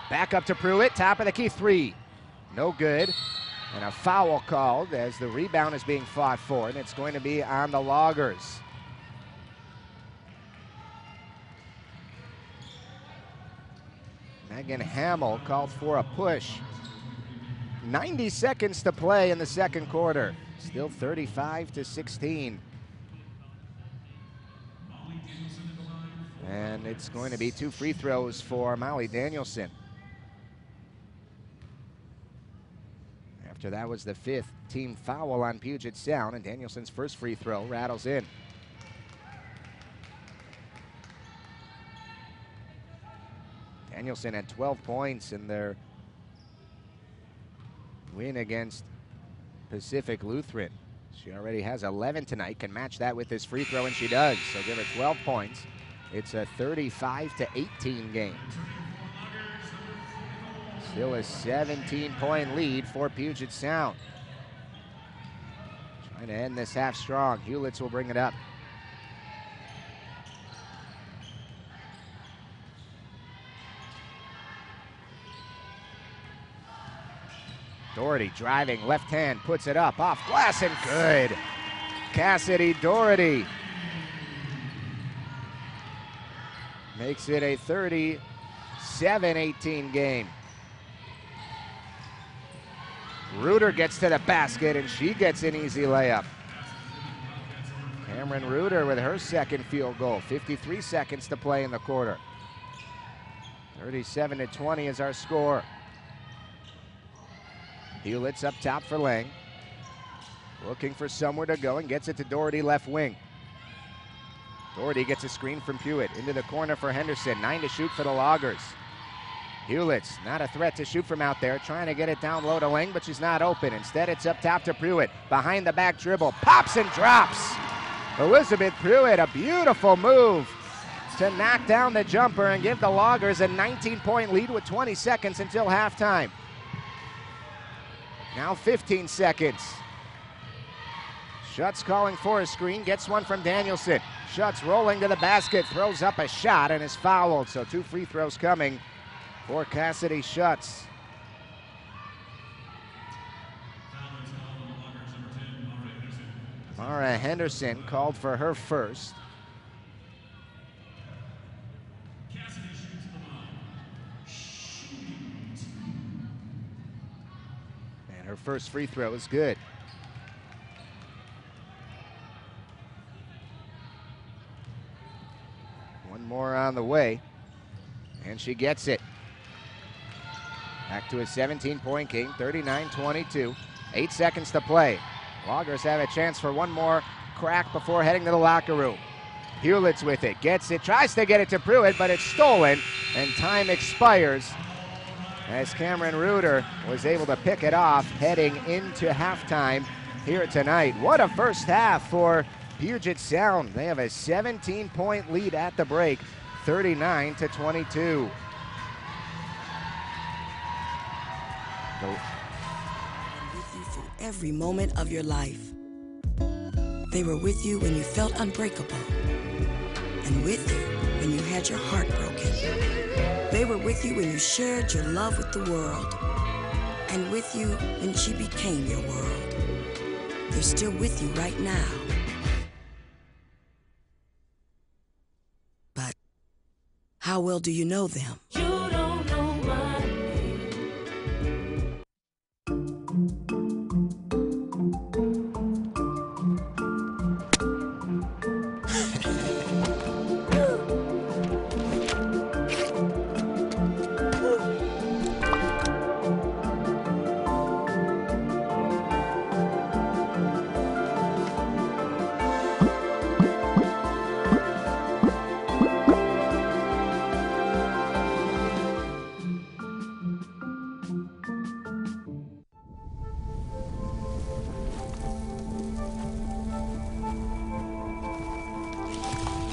A: Back up to Pruitt, top of the key, 3. No good. And a foul called as the rebound is being fought for, and it's going to be on the Loggers. Megan Hamill called for a push. 90 seconds to play in the second quarter. Still 35-16. And it's going to be 2 free throws for Molly Danielson. After that was the 5th team foul on Puget Sound, and Danielson's first free throw rattles in. Danielson had 12 points in their win against Pacific Lutheran. She already has 11 tonight, can match that with this free throw, and she does. So give her 12 points. It's a 35-18 game. Still a 17-point lead for Puget Sound. Trying to end this half strong. Hewlett's will bring it up. Doherty driving, left hand, puts it up, off glass and good. Cassidy Doherty makes it a 37-18 game. Reuter gets to the basket, and she gets an easy layup. Cameron Reuter with her second field goal. 53 seconds to play in the quarter. 37-20 is our score. Hewlett's up top for Lang. Looking for somewhere to go and gets it to Doherty, left wing. Doherty gets a screen from Puget. Into the corner for Henderson. 9 to shoot for the Loggers. Hewlett's not a threat to shoot from out there. Trying to get it down low to Lang, but she's not open. Instead, it's up top to Pruitt. Behind the back dribble. Pops and drops. Elizabeth Pruitt, a beautiful move to knock down the jumper and give the Loggers a 19-point lead with 20 seconds until halftime. Now 15 seconds. Schutz calling for a screen, gets one from Danielson. Schutz rolling to the basket, throws up a shot and is fouled. So 2 free throws coming for Cassidy Schutz. Mara Henderson called for her first. And her first free throw is good. One more on the way, and she gets it. Back to a 17-point game, 39-22. 8 seconds to play. Loggers have a chance for one more crack before heading to the locker room. Hewlett's with it, gets it, tries to get it to Pruitt, but it's stolen, and time expires as Cameron Reuter was able to pick it off heading into halftime here tonight. What a first half for Puget Sound. They have a 17-point lead at the break, 39-22.
N: With you through every moment of your life. They were with you when you felt unbreakable, and with you when you had your heart broken. They were with you when you shared your love with the world, and with you when she became your world. They're still with you right now. But how well do you know them? You don't know my name.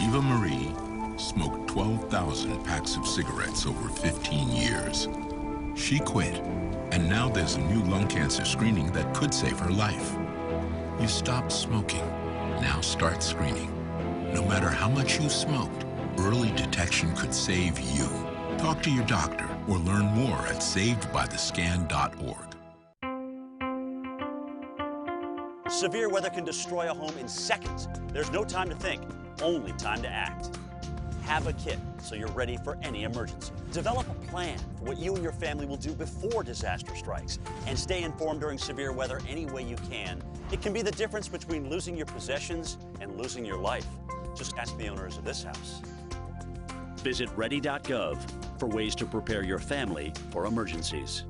L: Eva Marie smoked 12,000 packs of cigarettes over 15 years. She quit, and now there's a new lung cancer screening that could save her life. You stopped smoking, now start screening. No matter how much you smoked, early detection could save you. Talk to your doctor or learn more at savedbythescan.org.
Q: Severe weather can destroy a home in seconds. There's no time to think, only time to act. Have a kit so you're ready for any emergency. Develop a plan for what you and your family will do before disaster strikes, and stay informed during severe weather any way you can. It can be the difference between losing your possessions and losing your life. Just ask the owners of this house. Visit ready.gov for ways to prepare your family for emergencies.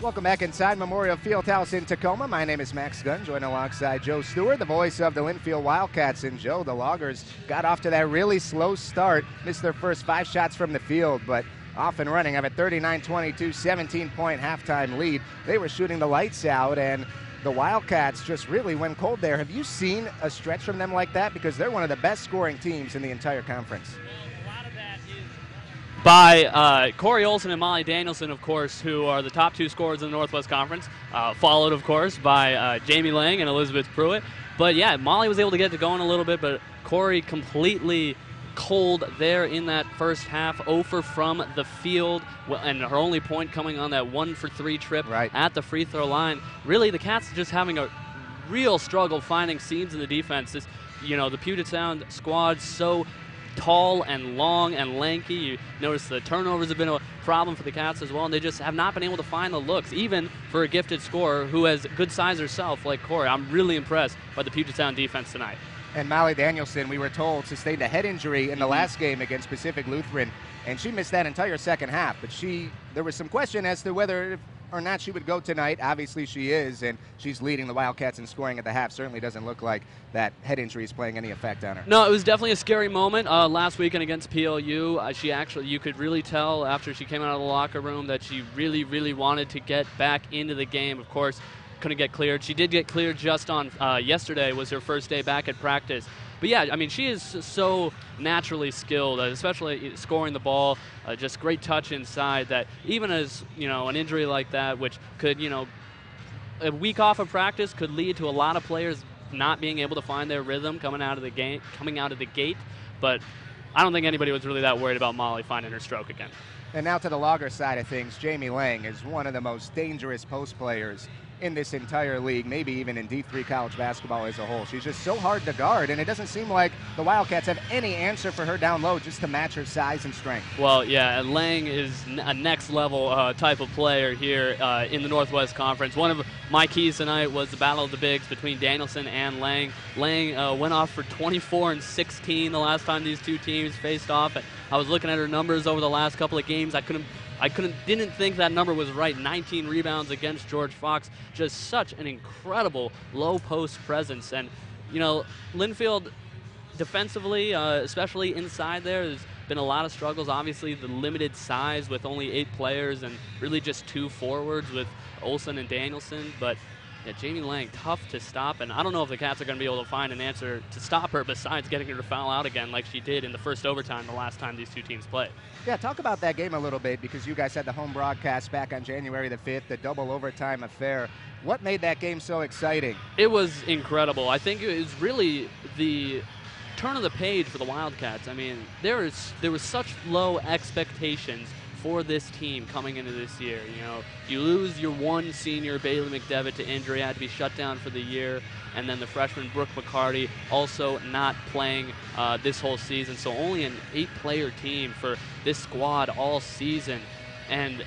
A: Welcome back inside Memorial Fieldhouse in Tacoma. My name is Max Gunn, joined alongside Joe Stewart, the voice of the Linfield Wildcats. And Joe, the Loggers got off to that really slow start, missed their first 5 shots from the field, but off and running. Have a 39-22, 17-point halftime lead. They were shooting the lights out, and the Wildcats just really went cold there. Have you seen a stretch from them like that? Because they're one of the best scoring teams in the entire conference.
R: By Corey Olson and Molly Danielson, of course, who are the top 2 scorers in the Northwest Conference, followed, of course, by Jamie Lang and Elizabeth Pruitt. But, yeah, Molly was able to get it going a little bit, but Corey completely cold there in that first half, 0 for from the field, and her only point coming on that 1-for-3 trip at the free throw line. Really, the Cats just having a real struggle finding seams in the defense. This, you know, the Puget Sound squad so tall and long and lanky. You notice the turnovers have been a problem for the Cats as well, and they just have not been able to find the looks, even for a gifted scorer who has good size herself like Corey. I'm really impressed by the Puget Sound defense tonight.
A: And Molly Danielson, we were told, sustained a head injury in the last game against Pacific Lutheran, and she missed that entire second half. But there was some question as to whether or not she would go tonight. Obviously she is, and she's leading the Wildcats in scoring at the half. Certainly doesn't look like that head injury is playing any effect on her.
R: No, it was definitely a scary moment last weekend against PLU. She actually, you could really tell after she came out of the locker room that she really, really wanted to get back into the game. Of course, couldn't get cleared. She did get cleared just on yesterday was her first day back at practice. But yeah, I mean, she is so naturally skilled, especially scoring the ball, just great touch inside, that even as, you know, an injury like that, which could, you know, a week off of practice could lead to a lot of players not being able to find their rhythm coming out of the gate. But I don't think anybody was really that worried about Molly finding her stroke again.
A: And now to the Logger side of things, Jamie Lang is one of the most dangerous post players in this entire league, maybe even in D3 college basketball as a whole. She's just so hard to guard, and it doesn't seem like the Wildcats have any answer for her down low just to match her size and strength.
R: Well, yeah, and Lang is a next-level type of player here in the Northwest Conference. One of my keys tonight was the battle of the bigs between Danielson and Lang. Lang went off for 24 and 16 the last time these two teams faced off. I was looking at her numbers over the last couple of games. Didn't think that number was right. 19 rebounds against George Fox. Just such an incredible low post presence. And, you know, Linfield defensively, especially inside there's been a lot of struggles. Obviously, the limited size with only 8 players and really just 2 forwards with Olsen and Danielson. But yeah, Jamie Lang, tough to stop, and I don't know if the Cats are going to be able to find an answer to stop her besides getting her to foul out again like she did in the first overtime the last time these two teams played.
A: Yeah, talk about that game a little bit, because you guys had the home broadcast back on January the 5th, the double overtime affair. What made that game so exciting?
R: It was incredible. I think it was really the turn of the page for the Wildcats. I mean, there was such low expectations for this team coming into this year. You know, you lose your one senior, Bailey McDevitt, to injury, had to be shut down for the year, and then the freshman Brooke McCarty also not playing this whole season. So only an 8-player team for this squad all season, and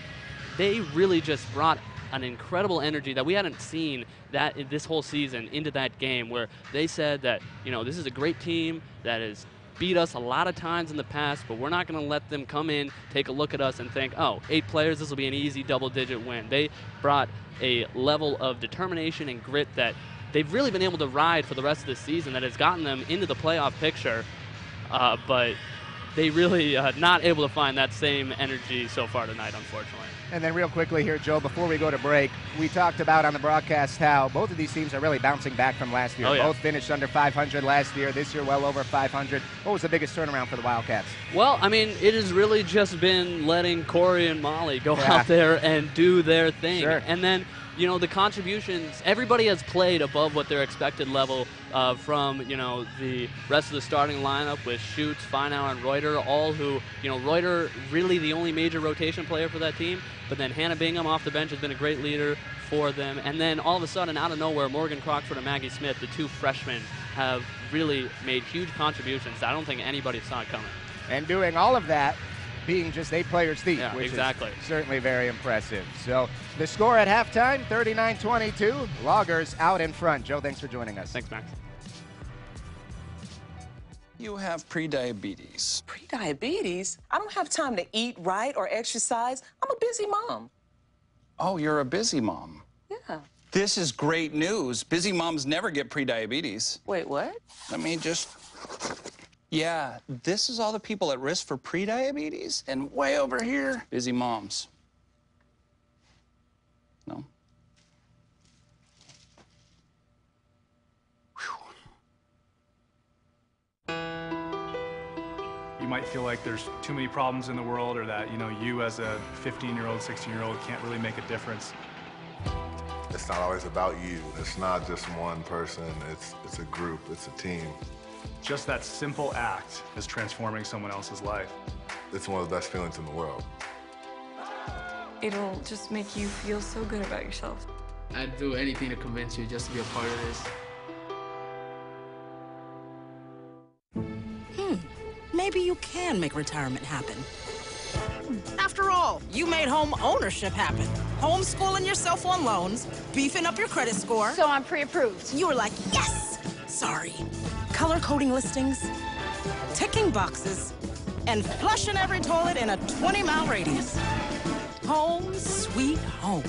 R: they really just brought an incredible energy that we hadn't seen that in this whole season into that game, where they said that, you know, this is a great team that is beat us a lot of times in the past, but we're not going to let them come in, take a look at us, and think, oh, 8 players, this will be an easy double-digit win. They brought a level of determination and grit that they've really been able to ride for the rest of the season that has gotten them into the playoff picture, but they really not able to find that same energy so far tonight, unfortunately.
A: And then real quickly here, Joe, before we go to break, we talked about on the broadcast how both of these teams are really bouncing back from last year.
R: Oh, yeah.
A: Both finished under 500 last year. This year, well over 500. What was the biggest turnaround for the Wildcats?
R: Well, I mean, it has really just been letting Corey and Molly go out there and do their thing.
A: Sure.
R: And then, you know, the contributions, everybody has played above what their expected level from, you know, the rest of the starting lineup with Schutz, Feinauer, and Reuter, all who, you know, Reuter really the only major rotation player for that team, but then Hannah Bingham off the bench has been a great leader for them. And then all of a sudden, out of nowhere, Morgan Crockford and Maggie Smith, the 2 freshmen, have really made huge contributions. I don't think anybody saw it coming.
A: And doing all of that, being just 8 players deep,
R: Yeah,
A: which
R: exactly.
A: is certainly very impressive. So the score at halftime, 39-22. Loggers out in front. Joe, thanks for joining us.
R: Thanks, Max.
C: You have prediabetes.
D: Prediabetes? I don't have time to eat right or exercise. I'm a busy mom.
C: Oh, you're a busy mom.
D: Yeah.
C: This is great news. Busy moms never get prediabetes.
D: Wait, what?
C: Let me just... Yeah, this is all the people at risk for prediabetes, and way over here, busy moms. No?
S: You might feel like there's too many problems in the world, or that, you know, you as a 15-year-old, 16-year-old can't really make a difference.
T: It's not always about you. It's not just one person. It's a group. It's a team.
S: Just that simple act is transforming someone else's life.
T: It's one of the best feelings in the world.
E: It'll just make you feel so good about yourself.
B: I'd do anything to convince you just to be a part of this.
N: Maybe you can make retirement happen. After all, you made home ownership happen. Homeschooling yourself on loans, beefing up your credit score.
O: So I'm pre-approved.
N: You were like, yes! Sorry. Color coding listings, ticking boxes, and flushing every toilet in a 20-mile radius. Home sweet home.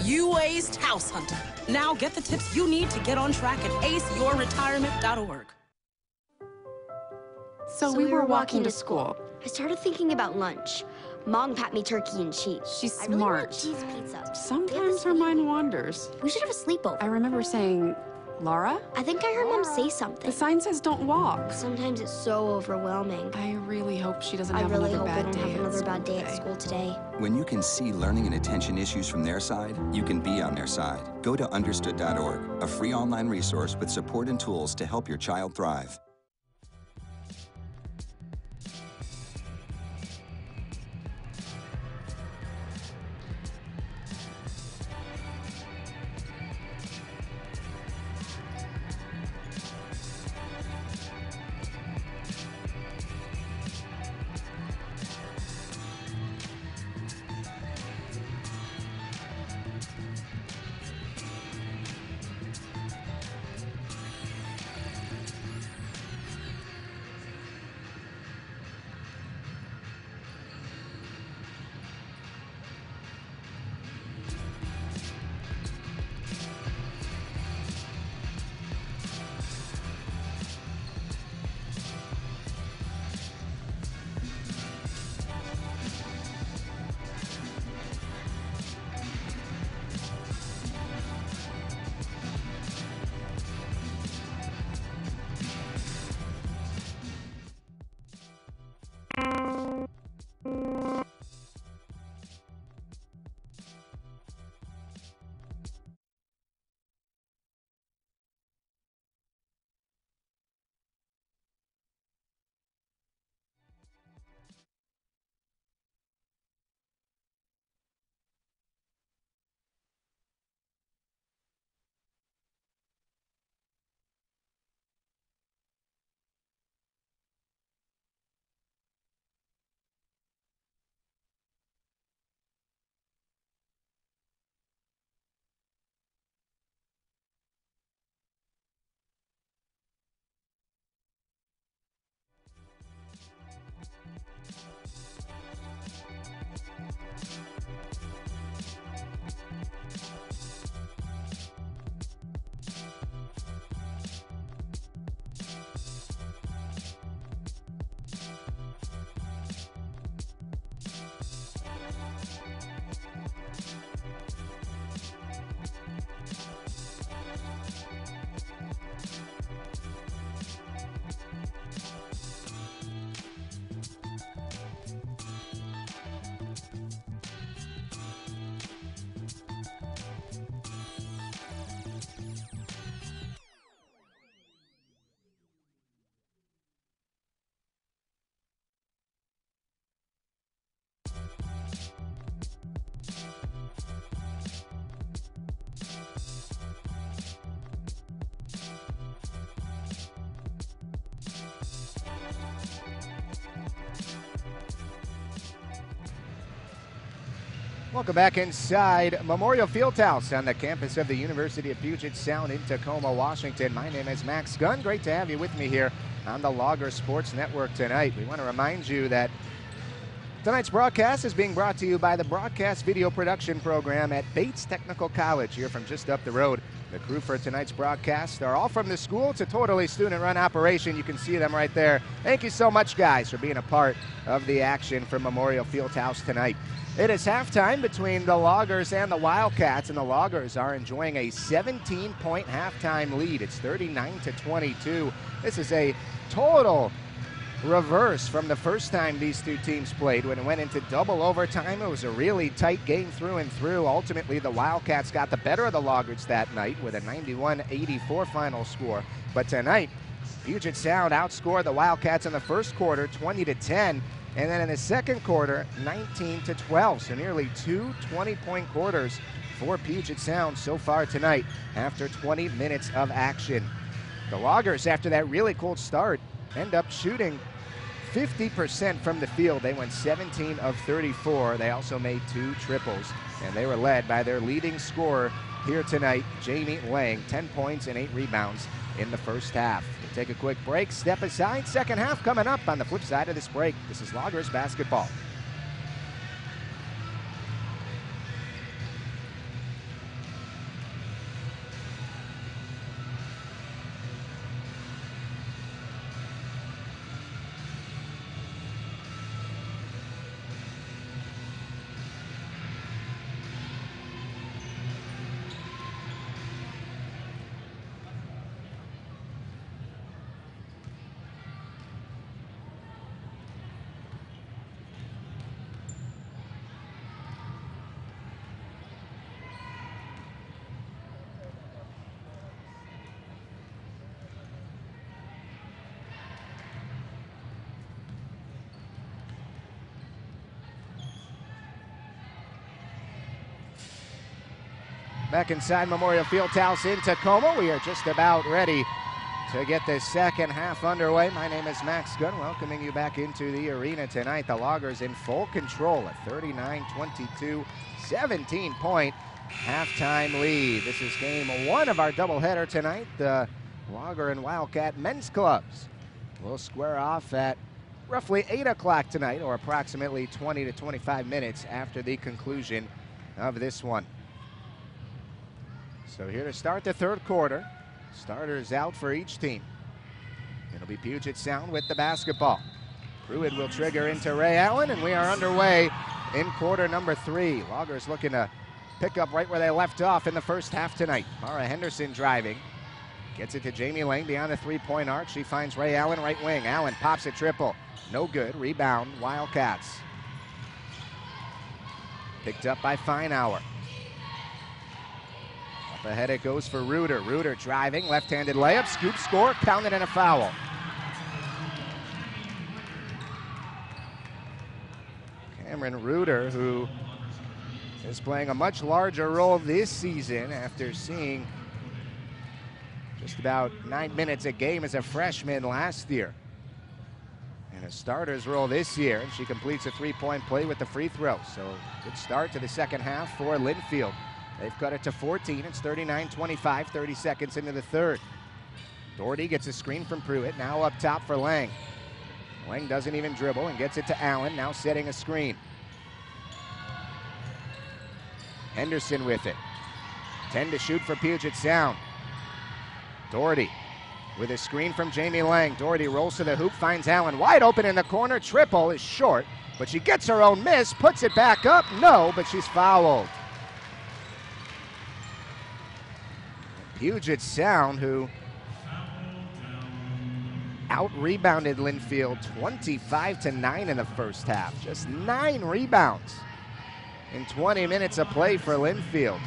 N: You aced house hunting. Now get the tips you need to get on track at aceyourretirement.org.
I: So we were walking to school. I started thinking about lunch. Mom packed me turkey and cheese.
J: She's
I: I really want
J: smart.
I: cheese pizza.
J: Sometimes her mind wanders.
I: We should have a sleepover.
J: I remember saying, Laura?
I: I think I heard Mom say something.
J: The sign says don't walk.
I: Sometimes it's so overwhelming.
J: I really hope she doesn't
I: I
J: have
I: really
J: another
I: hope I
J: bad
I: don't
J: day
I: have
J: at
I: another
J: school
I: bad day at
J: today.
I: school today.
K: When you can see learning and attention issues from their side, you can be on their side. Go to understood.org, a free online resource with support and tools to help your child thrive.
A: Welcome back inside Memorial Fieldhouse on the campus of the University of Puget Sound in Tacoma, Washington. My name is Max Gunn. Great to have you with me here on the Loggers Sports Network tonight. We want to remind you that tonight's broadcast is being brought to you by the Broadcast Video Production Program at Bates Technical College here from just up the road. The crew for tonight's broadcast are all from the school. It's a totally student-run operation. You can see them right there. Thank you so much, guys, for being a part of the action from Memorial Fieldhouse tonight. It is halftime between the Loggers and the Wildcats, and the Loggers are enjoying a 17-point halftime lead. It's 39-22. This is a total reverse from the first time these two teams played. When it went into double overtime, it was a really tight game through and through. Ultimately, the Wildcats got the better of the Loggers that night with a 91-84 final score. But tonight, Puget Sound outscored the Wildcats in the first quarter 20-10. And then in the second quarter, 19-12. So nearly two 20-point quarters for Puget Sound so far tonight after 20 minutes of action. The Loggers, after that really cold start, end up shooting 50% from the field. They went 17 of 34. They also made 2 triples. And they were led by their leading scorer here tonight, Jamie Lang, 10 points and 8 rebounds in the first half. We'll take a quick break, step aside. Second half coming up on the flip side of this break. This is Loggers basketball. Back inside Memorial Fieldhouse in Tacoma. We are just about ready to get the second half underway. My name is Max Gunn, welcoming you back into the arena tonight. The Loggers in full control at 39-22, 17-point halftime lead. This is game 1 of our doubleheader tonight. The Logger and Wildcat men's clubs will square off at roughly 8 o'clock tonight, or approximately 20 to 25 minutes after the conclusion of this one. So here to start the third quarter. Starters out for each team. It'll be Puget Sound with the basketball. Puget will trigger into Ray Allen, and we are underway in quarter number 3. Loggers looking to pick up right where they left off in the first half tonight. Mara Henderson driving. Gets it to Jamie Lang beyond the three-point arc. She finds Ray Allen right wing. Allen pops a triple. No good. Rebound, Wildcats. Picked up by Feinauer. Up ahead it goes for Reuter. Reuter driving, left-handed layup, scoop, score, counted, and a foul. Cameron Reuter, who is playing a much larger role this season after seeing just about 9 minutes a game as a freshman last year. In a starter's role this year, and she completes a three-point play with the free throw. So good start to the second half for Linfield. They've cut it to 14. It's 39-25, 30 seconds into the third. Doherty gets a screen from Pruitt, now up top for Lang. Lang doesn't even dribble and gets it to Allen, now setting a screen. Henderson with it. 10 to shoot for Puget Sound. Doherty with a screen from Jamie Lang. Doherty rolls to the hoop, finds Allen wide open in the corner. Triple is short, but she gets her own miss, puts it back up. No, but she's fouled. Puget Sound, who out-rebounded Linfield 25-9 in the first half. Just 9 rebounds in 20 minutes of play for Linfield.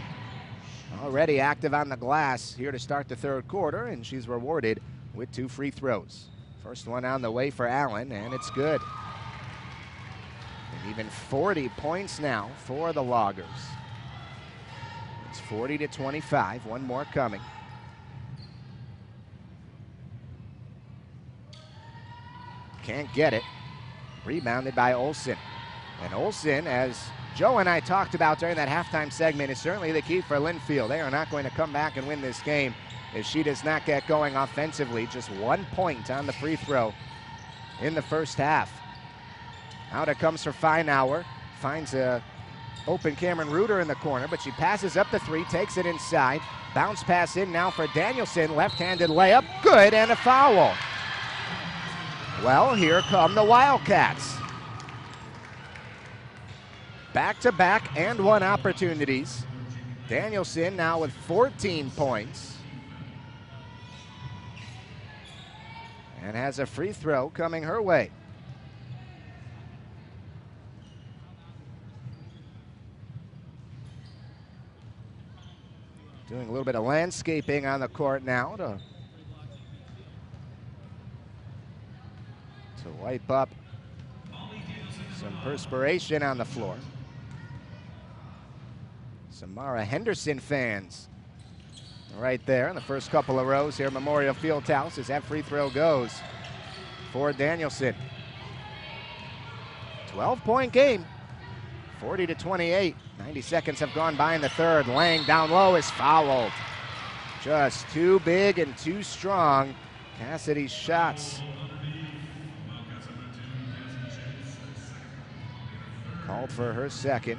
A: Already active on the glass here to start the third quarter, and she's rewarded with 2 free throws. First one on the way for Allen, and it's good. And even 40 points now for the Loggers. It's 40-25, one more coming. Can't get it. Rebounded by Olsen. And Olsen, as Joe and I talked about during that halftime segment is certainly the key for Linfield. They are not going to come back and win this game if she does not get going offensively. Just 1 point on the free throw in the first half. Out it comes for Feinauer. Finds a open Cameron Reuter in the corner, but she passes up the three, takes it inside. Bounce pass in now for Danielson. Left-handed layup, good, and a foul. Well, here come the Wildcats. Back-to-back and one opportunities. Danielson now with 14 points. And has a free throw coming her way. Doing a little bit of landscaping on the court now to wipe up some perspiration on the floor. Samara Henderson fans right there in the first couple of rows here, Memorial Fieldhouse, as that free throw goes for Danielson. 12-point game, 40-28. 90 seconds have gone by in the third. Lang down low is fouled. Just too big and too strong. Cassidy's shots. Called for her second.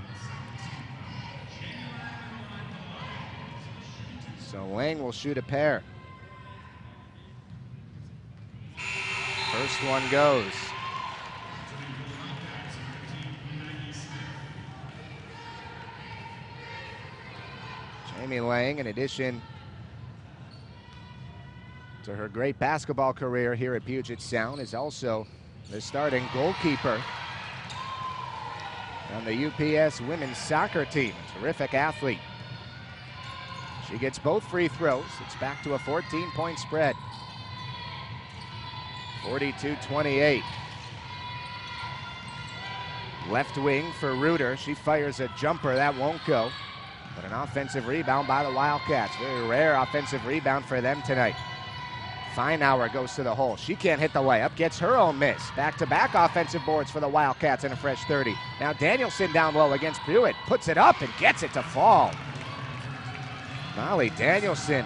A: So Lang will shoot a pair. First one goes. Jamie Lang, in addition to her great basketball career here at Puget Sound, is also the starting goalkeeper on the UPS women's soccer team. Terrific athlete. She gets both free throws. It's back to a 14-point spread. 42-28. Left wing for Reuter. She fires a jumper. That won't go. But an offensive rebound by the Wildcats. Very rare offensive rebound for them tonight. Feinauer goes to the hole. She can't hit the layup. Gets her own miss. Back-to-back offensive boards for the Wildcats and a fresh 30. Now Danielson down low against Puget. Puts it up and gets it to fall. Molly Danielson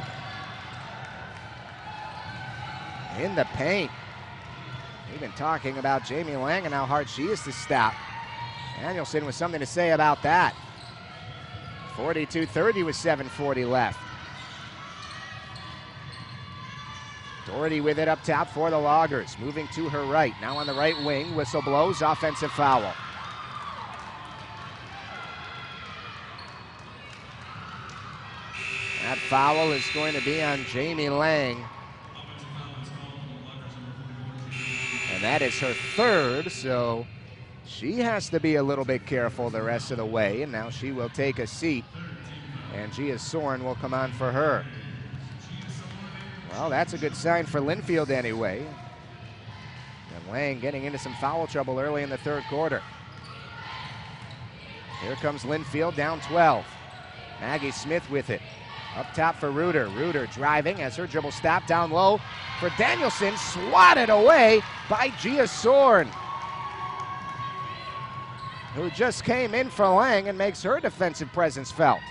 A: in the paint. We've been talking about Jamie Lang and how hard she is to stop. Danielson with something to say about that. 42-30 with 7:40 left. Doherty with it up top for the Loggers. Moving to her right. Now on the right wing. Whistle blows. Offensive foul. That foul is going to be on Jamie Lang. And that is her third, so she has to be a little bit careful the rest of the way. And now she will take a seat. And Gia Soren will come on for her. Well, that's a good sign for Linfield anyway. And Lang getting into some foul trouble early in the third quarter. Here comes Linfield down 12. Maggie Smith with it. Up top for Reuter. Reuter driving, has her dribble stopped down low for Danielson. Swatted away by Gia Soren, who just came in for Lang and makes her defensive presence felt.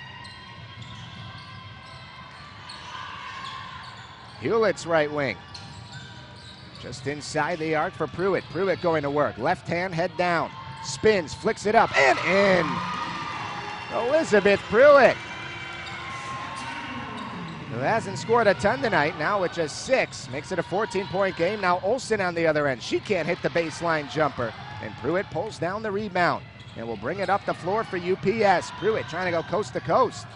A: Hewlett's right wing. Just inside the arc for Pruitt. Pruitt going to work. Left hand, head down. Spins, flicks it up, and in. Elizabeth Pruitt, who hasn't scored a ton tonight, now with just 6. Makes it a 14-point game. Now Olsen on the other end. She can't hit the baseline jumper. And Pruitt pulls down the rebound and will bring it up the floor for UPS. Pruitt trying to go coast to coast.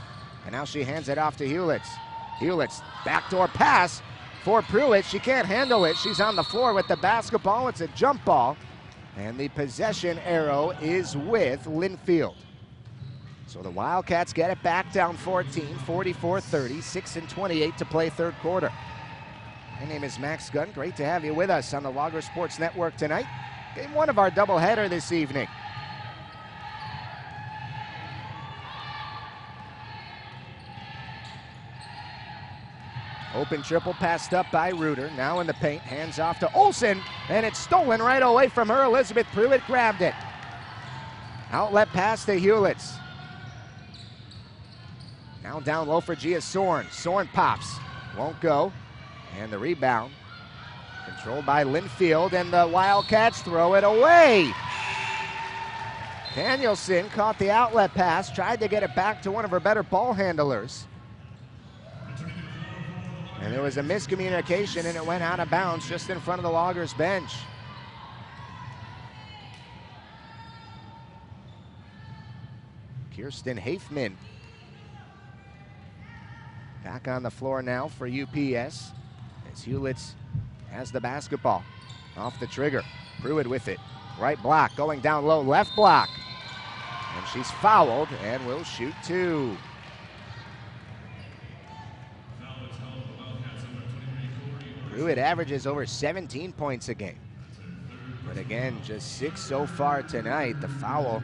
A: And now she hands it off to Hewlett's. Hewlett's backdoor pass for Pruitt. She can't handle it. She's on the floor with the basketball. It's a jump ball. And the possession arrow is with Linfield. So the Wildcats get it back down 14, 44-30, 6:28 to play third quarter. My name is Max Gunn. Great to have you with us on the Logger Sports Network tonight. Game 1 of our doubleheader this evening. Open triple passed up by Reuter. Now in the paint, hands off to Olsen, and it's stolen right away from her. Elizabeth Pruitt grabbed it. Outlet pass to Hewlett's. Now down low for Gia Sorn. Sorn pops. Won't go. And the rebound controlled by Linfield, and the Wildcats throw it away. Danielson caught the outlet pass, tried to get it back to one of her better ball handlers. And there was a miscommunication, and it went out of bounds just in front of the Loggers bench. Kirsten Hafman back on the floor now for UPS as Hewlett's has the basketball. Off the trigger. Pruitt with it. Right block going down low, left block. And she's fouled and will shoot two. Pruitt averages over 17 points a game. But again, just 6 so far tonight. The foul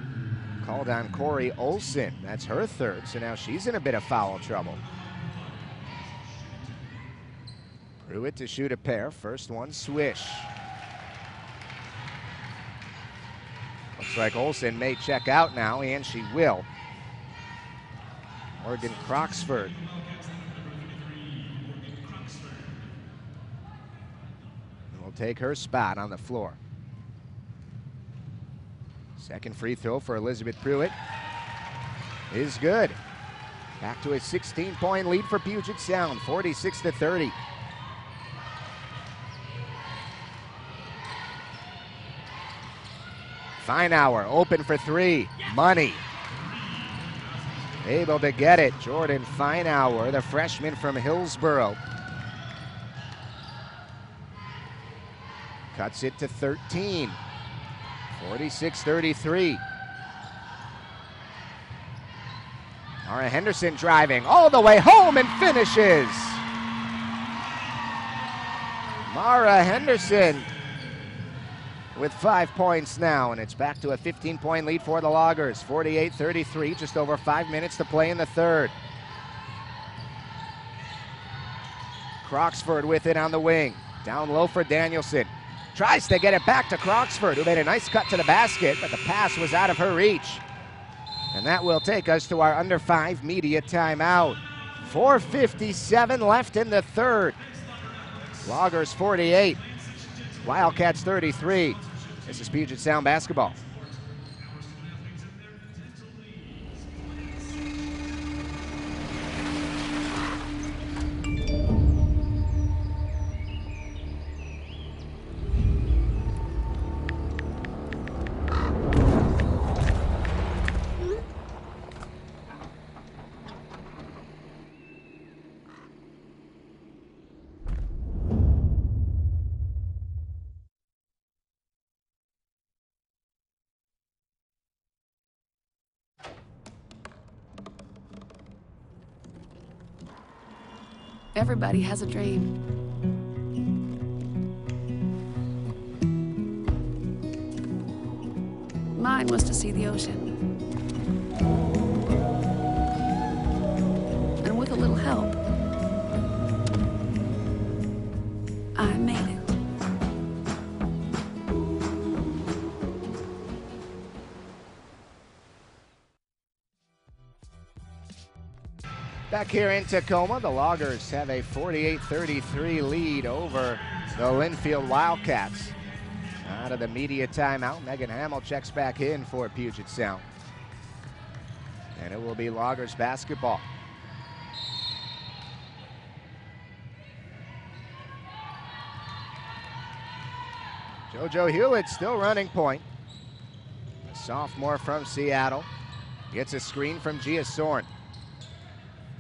A: called on Corey Olson. That's her third, so now she's in a bit of foul trouble. Pruitt to shoot a pair. First one, swish. Looks like Olson may check out now, and she will. Morgan Croxford. Will take her spot on the floor. Second free throw for Elizabeth Pruitt is good. Back to a 16-point lead for Puget Sound, 46-30. Feinauer open for three. Money. Able to get it. Jordan Feinauer, the freshman from Hillsboro. Cuts it to 13. 46-33. Mara Henderson driving all the way home and finishes. Mara Henderson with 5 points now, and it's back to a 15-point lead for the Loggers. 48-33, just over 5 minutes to play in the third. Croxford with it on the wing. Down low for Danielson. Tries to get it back to Croxford, who made a nice cut to the basket, but the pass was out of her reach. And that will take us to our under 5 media timeout. 4:57 left in the third. Loggers 48, Wildcats 33. This is Puget Sound basketball.
J: Everybody has a dream. Mine was to see the ocean. And with a little help, I made it.
A: Back here in Tacoma, the Loggers have a 48-33 lead over the Linfield Wildcats. Out of the media timeout, Megan Hamill checks back in for Puget Sound. And it will be Loggers basketball. JoJo Hewlett still running point. A sophomore from Seattle. Gets a screen from Gia Sorn.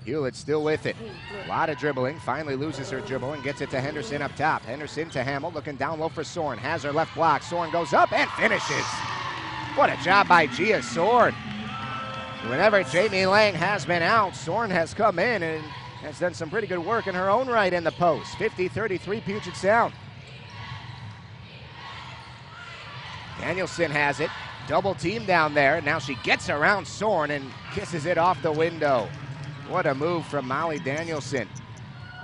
A: Hewlett still with it. A lot of dribbling. Finally loses her dribble and gets it to Henderson up top. Henderson to Hamill, looking down low for Sorn. Has her left block. Sorn goes up and finishes. What a job by Gia Sorn. Whenever Jamie Lang has been out, Sorn has come in and has done some pretty good work in her own right in the post. 50-33 Puget Sound. Danielson has it. Double team down there. Now she gets around Sorn and kisses it off the window. What a move from Molly Danielson.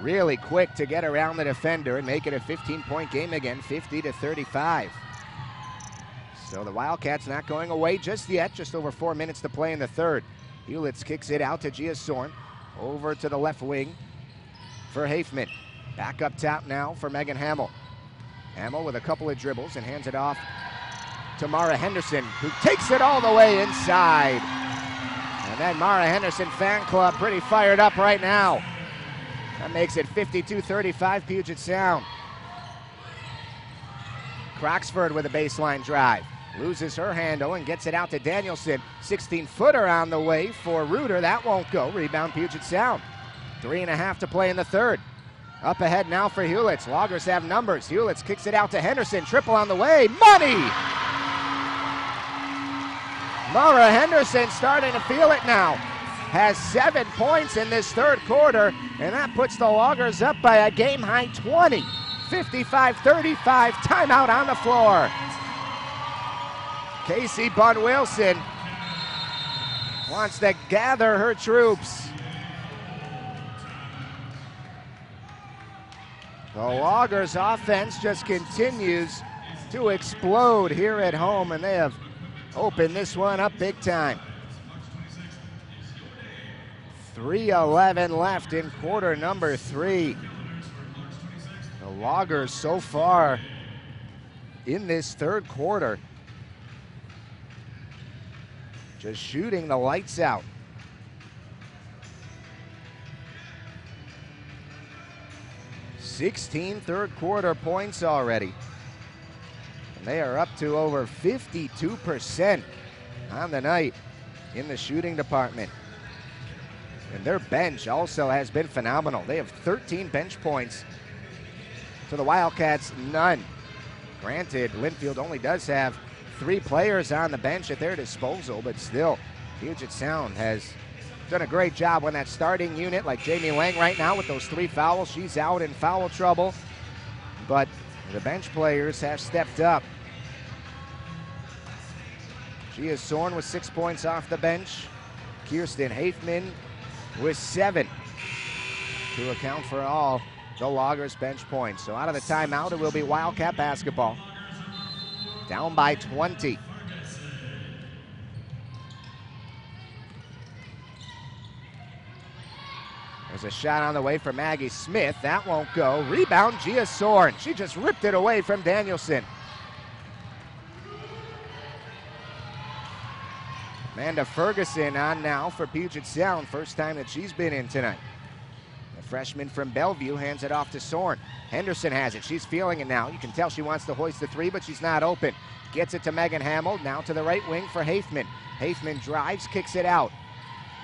A: Really quick to get around the defender and make it a 15-point game again, 50-35. So the Wildcats not going away just yet. Just over 4 minutes to play in the third. Hewlett kicks it out to Gia Sorn. Over to the left wing for Hafman. Back up top now for Megan Hamill. Hamill with a couple of dribbles and hands it off to Mara Henderson, who takes it all the way inside. And that Mara Henderson fan club pretty fired up right now. That makes it 52-35 Puget Sound. Croxford with a baseline drive. Loses her handle and gets it out to Danielson. 16-footer on the way for Reuter. That won't go. Rebound Puget Sound. 3.5 to play in the third. Up ahead now for Hewlett. Loggers have numbers. Hewlett kicks it out to Henderson. Triple on the way. Money! Mara Henderson starting to feel it now. Has 7 points in this third quarter, and that puts the Loggers up by a game-high 20. 55-35, timeout on the floor. Casey Bunn-Wilson wants to gather her troops. The Loggers offense just continues to explode here at home, and they have opened this one up big time. 3:11 left in quarter number 3. The Loggers so far in this third quarter just shooting the lights out. $16 third quarter points already. And they are up to over 52% on the night in the shooting department. And their bench also has been phenomenal. They have 13 bench points to the Wildcats, none. Granted, Linfield only does have 3 players on the bench at their disposal, but still, Puget Sound has done a great job when that starting unit, like Jamie Lang right now with those 3 fouls. She's out in foul trouble, but the bench players have stepped up. Gia Sorn with 6 points off the bench. Kirsten Hafman with 7 to account for all the Loggers bench points. So out of the timeout, it will be Wildcat basketball. Down by 20. There's a shot on the way for Maggie Smith. That won't go. Rebound, Gia Sorn. She just ripped it away from Danielson. Amanda Ferguson on now for Puget Sound. First time that she's been in tonight. The freshman from Bellevue hands it off to Sorn. Henderson has it. She's feeling it now. You can tell she wants to hoist the 3, but she's not open. Gets it to Megan Hamill. Now to the right wing for Hafman. Hafman drives, kicks it out.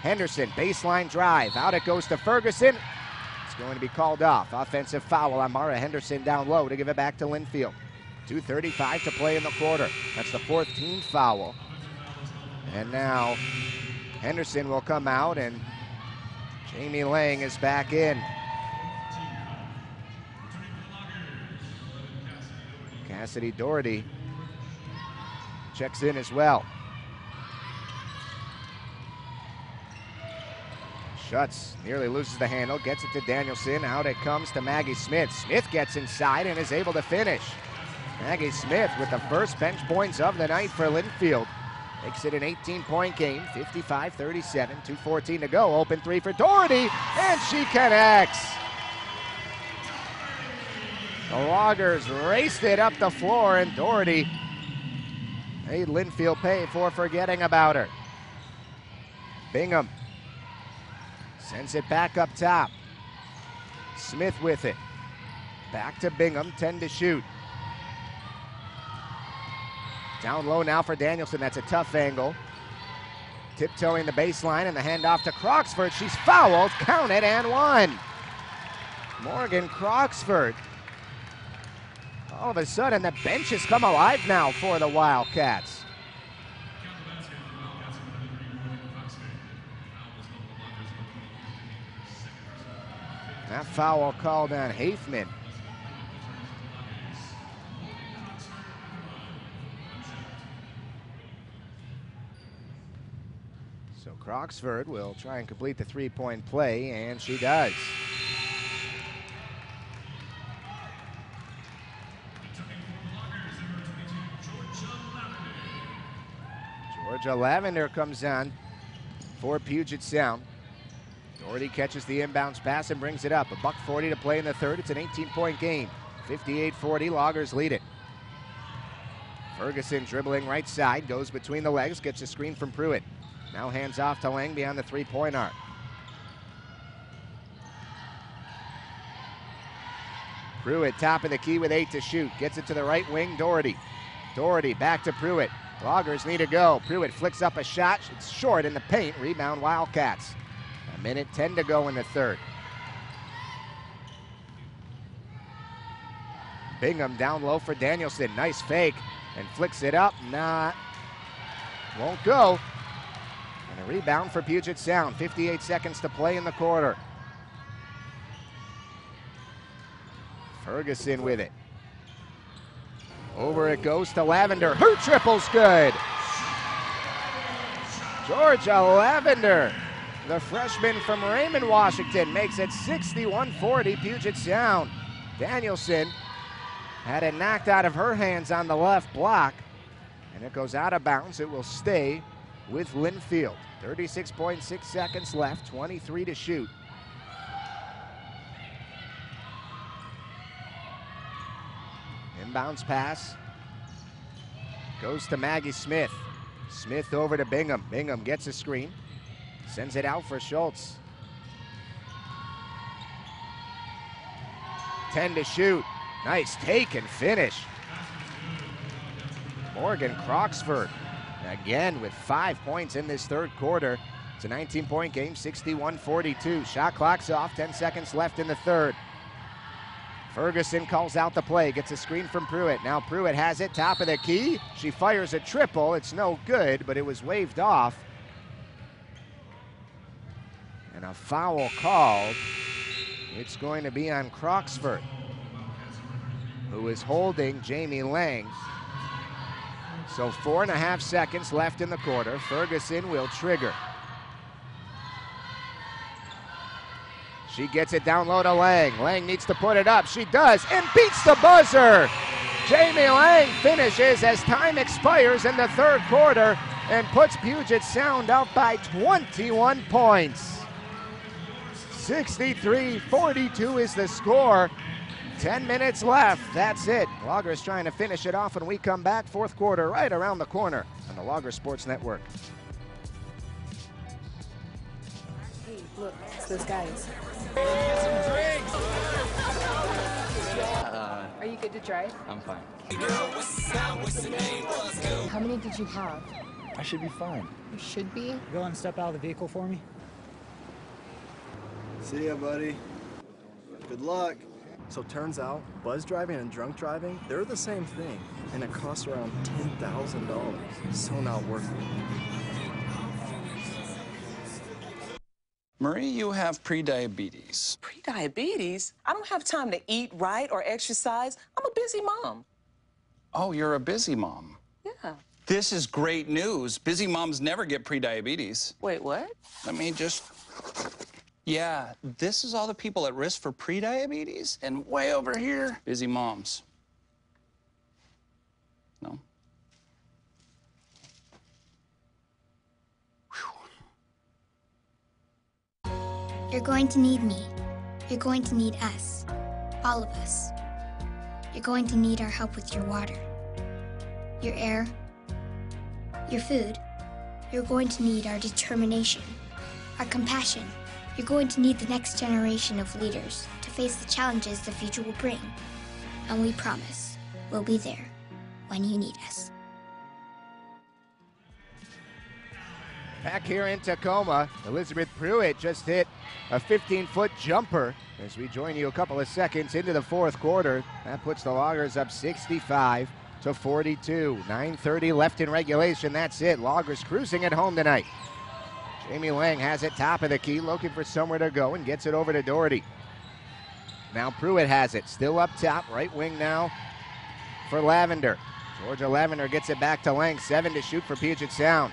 A: Henderson, baseline drive. Out it goes to Ferguson. It's going to be called off. Offensive foul on Mara Henderson down low to give it back to Linfield. 2:35 to play in the quarter. That's the 4th team foul. And now Henderson will come out, and Jamie Lang is back in. Cassidy Doherty checks in as well. Schutz nearly loses the handle, gets it to Danielson. Out it comes to Maggie Smith. Smith gets inside and is able to finish. Maggie Smith with the first bench points of the night for Linfield. Makes it an 18-point game, 55-37, 2:14 to go. Open 3 for Doherty, and she connects. The Loggers raced it up the floor, and Doherty made Linfield pay for forgetting about her. Bingham sends it back up top. Smith with it. Back to Bingham, 10 to shoot. Down low now for Danielson. That's a tough angle. Tiptoeing the baseline and the handoff to Croxford. She's fouled, counted, and one. Morgan Croxford. All of a sudden, the bench has come alive now for the Wildcats. That foul called on Hafman. So Croxford will try and complete the 3-point play, and she does. Georgia Lavender comes on for Puget Sound. Doherty catches the inbounds pass and brings it up. $1:40 to play in the third. It's an 18-point game. 58-40, Loggers lead it. Ferguson dribbling right side, goes between the legs, gets a screen from Pruitt. Now hands off to Lang beyond the three-point arc. Pruitt top of the key with 8 to shoot. Gets it to the right wing, Doherty. Doherty back to Pruitt. Loggers need to go. Pruitt flicks up a shot. It's short in the paint. Rebound Wildcats. 1:10 to go in the third. Bingham down low for Danielson. Nice fake and flicks it up. Won't go. And a rebound for Puget Sound. 58 seconds to play in the quarter. Ferguson with it. Over it goes to Lavender. Her triple's good. Georgia Lavender, the freshman from Raymond, Washington, makes it 61-40 Puget Sound. Danielson had it knocked out of her hands on the left block, and it goes out of bounds. It will stay with Linfield. 36.6 seconds left, 23 to shoot. Inbounds pass goes to Maggie Smith. Smith over to Bingham. Bingham gets a screen, sends it out for Schultz. 10 to shoot. Nice take and finish. Morgan Croxford again with 5 points in this third quarter. It's a 19-point game, 61-42. Shot clock's off, 10 seconds left in the third. Ferguson calls out the play, gets a screen from Pruitt. Now Pruitt has it, top of the key. She fires a triple. It's no good, but it was waved off. And a foul called. It's going to be on Croxford, who is holding Jamie Lang. So 4.5 seconds left in the quarter. Ferguson will trigger. She gets it down low to Lang. Lang needs to put it up. She does, and beats the buzzer. Jamie Lang finishes as time expires in the third quarter and puts Puget Sound out by 21 points. 63-42 is the score. 10 minutes left. That's it. Loggers trying to finish it off when we come back. Fourth quarter right around the corner on the Loggers Sports Network.
E: Hey, look, it's those guys. Are you good to drive?
U: I'm fine.
E: How many did you have?
U: I should be fine.
E: You should be.
G: Go and step out of the vehicle for me.
H: See ya, buddy. Good luck. So turns out, buzz driving and drunk driving, they're the same thing, and it costs around $10,000. So not worth it.
C: Marie, you have prediabetes.
D: Prediabetes? I don't have time to eat right or exercise. I'm a busy mom.
C: Oh, you're a busy mom.
D: Yeah.
C: This is great news. Busy moms never get prediabetes.
D: Wait, what?
C: Let me just... Yeah, this is all the people at risk for prediabetes, and way over here, busy moms. No?
I: You're going to need me. You're going to need us. All of us. You're going to need our help with your water, your air, your food. You're going to need our determination, our compassion. You're going to need the next generation of leaders to face the challenges the future will bring. And we promise we'll be there when you need us.
A: Back here in Tacoma, Elizabeth Pruitt just hit a 15-foot jumper as we join you a couple of seconds into the fourth quarter. That puts the Loggers up 65-42. 9:30 left in regulation. That's it. Loggers cruising at home tonight. Jamie Lang has it top of the key, looking for somewhere to go, and gets it over to Doherty. Now Pruitt has it, still up top, right wing now for Lavender. Georgia Lavender gets it back to Lang, 7 to shoot for Puget Sound.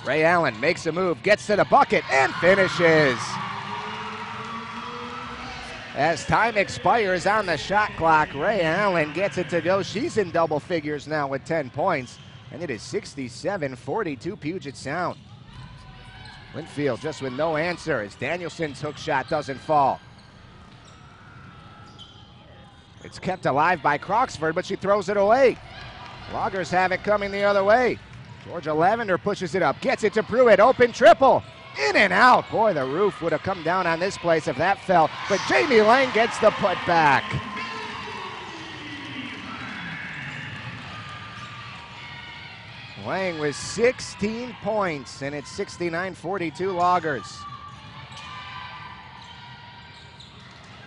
A: Ray Allen makes a move, gets to the bucket, and finishes. As time expires on the shot clock, Ray Allen gets it to go. She's in double figures now with 10 points. and it is 67-42 Puget Sound. Linfield just with no answer as Danielson's hook shot doesn't fall. It's kept alive by Croxford, but she throws it away. Loggers have it coming the other way. Georgia Lavender pushes it up, gets it to Pruitt, open triple, in and out. Boy, the roof would have come down on this place if that fell, but Jamie Lang gets the putback. Lang with 16 points, and it's 69-42 Loggers.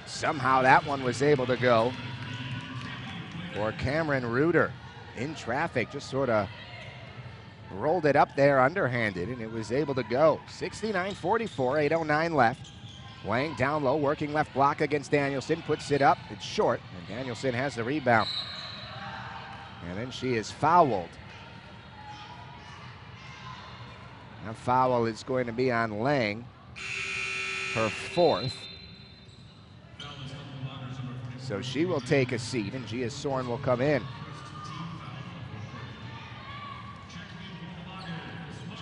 A: Somehow that one was able to go for Cameron Reuter in traffic, just sort of rolled it up there underhanded, and it was able to go. 69-44, 8:09 left. Lang down low, working left block against Danielson, puts it up, it's short, and Danielson has the rebound. And then she is fouled. That foul is going to be on Lang, her fourth. So she will take a seat, and Gia Soren will come in.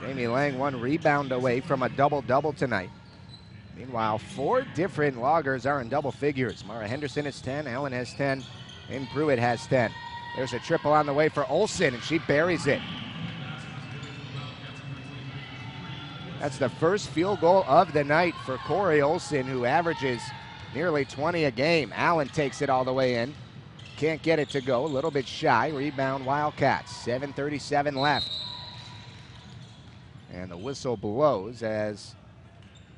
A: Jamie Lang, one rebound away from a double-double tonight. Meanwhile, 4 different Loggers are in double figures. Mara Henderson has 10, Allen has 10, and Pruitt has 10. There's a triple on the way for Olsen, and she buries it. That's the first field goal of the night for Corey Olsen, who averages nearly 20 a game. Allen takes it all the way in. Can't get it to go, a little bit shy. Rebound Wildcats, 7:37 left. And the whistle blows as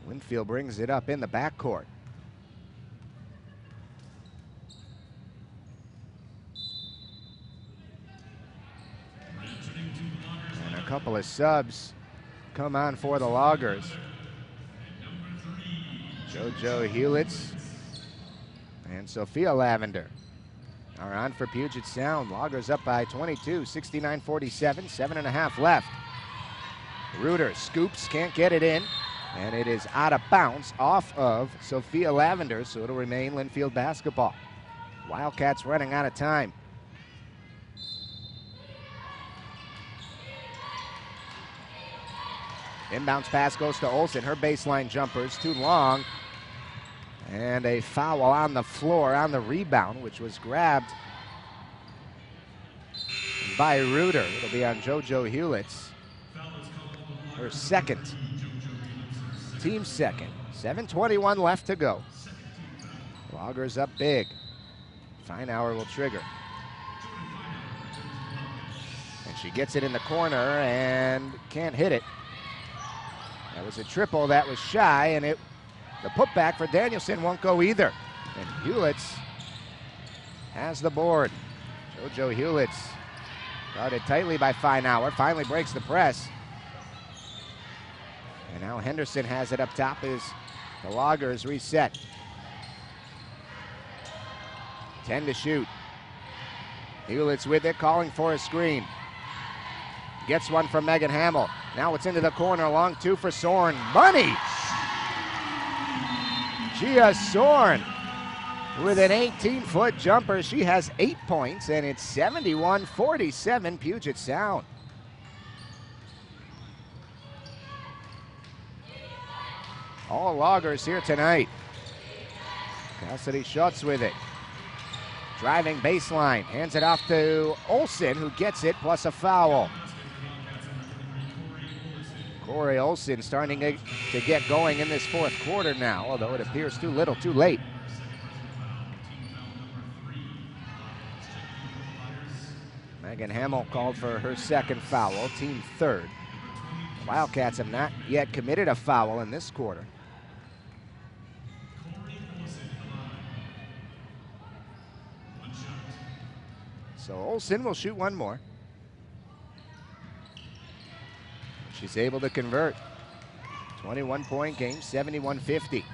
A: Linfield brings it up in the backcourt. And a couple of subs come on for the Loggers. JoJo Hewlitz and Sophia Lavender are on for Puget Sound. Loggers up by 22, 69-47, 7.5 left. Reuter scoops, can't get it in, and it is out of bounds off of Sophia Lavender, so it'll remain Linfield basketball. Wildcats running out of time. Inbounds pass goes to Olsen. Her baseline jumper is too long. And a foul on the floor on the rebound, which was grabbed by Reuter. It'll be on JoJo Hewlitz. Her second. Team second. 7:21 left to go. Loggers up big. Feinauer will trigger. And she gets it in the corner and can't hit it. That was a triple that was shy, and the putback for Danielson won't go either. And Hewlitz has the board. JoJo Hewlitz guarded tightly by Feinauer, finally breaks the press. And now Henderson has it up top as the Loggers reset. 10 to shoot. Hewlitz with it, calling for a screen. Gets one from Megan Hamill. Now it's into the corner, long two for Soren. Money! Gia Soren with an 18-foot jumper. She has 8 points, and it's 71-47 Puget Sound. All Loggers here tonight. Cassidy Schutz with it. Driving baseline, hands it off to Olsen, who gets it, plus a foul. Corey Olsen starting to get going in this fourth quarter now, although it appears too little, too late. Megan Hamill called for her second foul, team third. The Wildcats have not yet committed a foul in this quarter. So Olsen will shoot one more. She's able to convert. 21-point game, 71-50.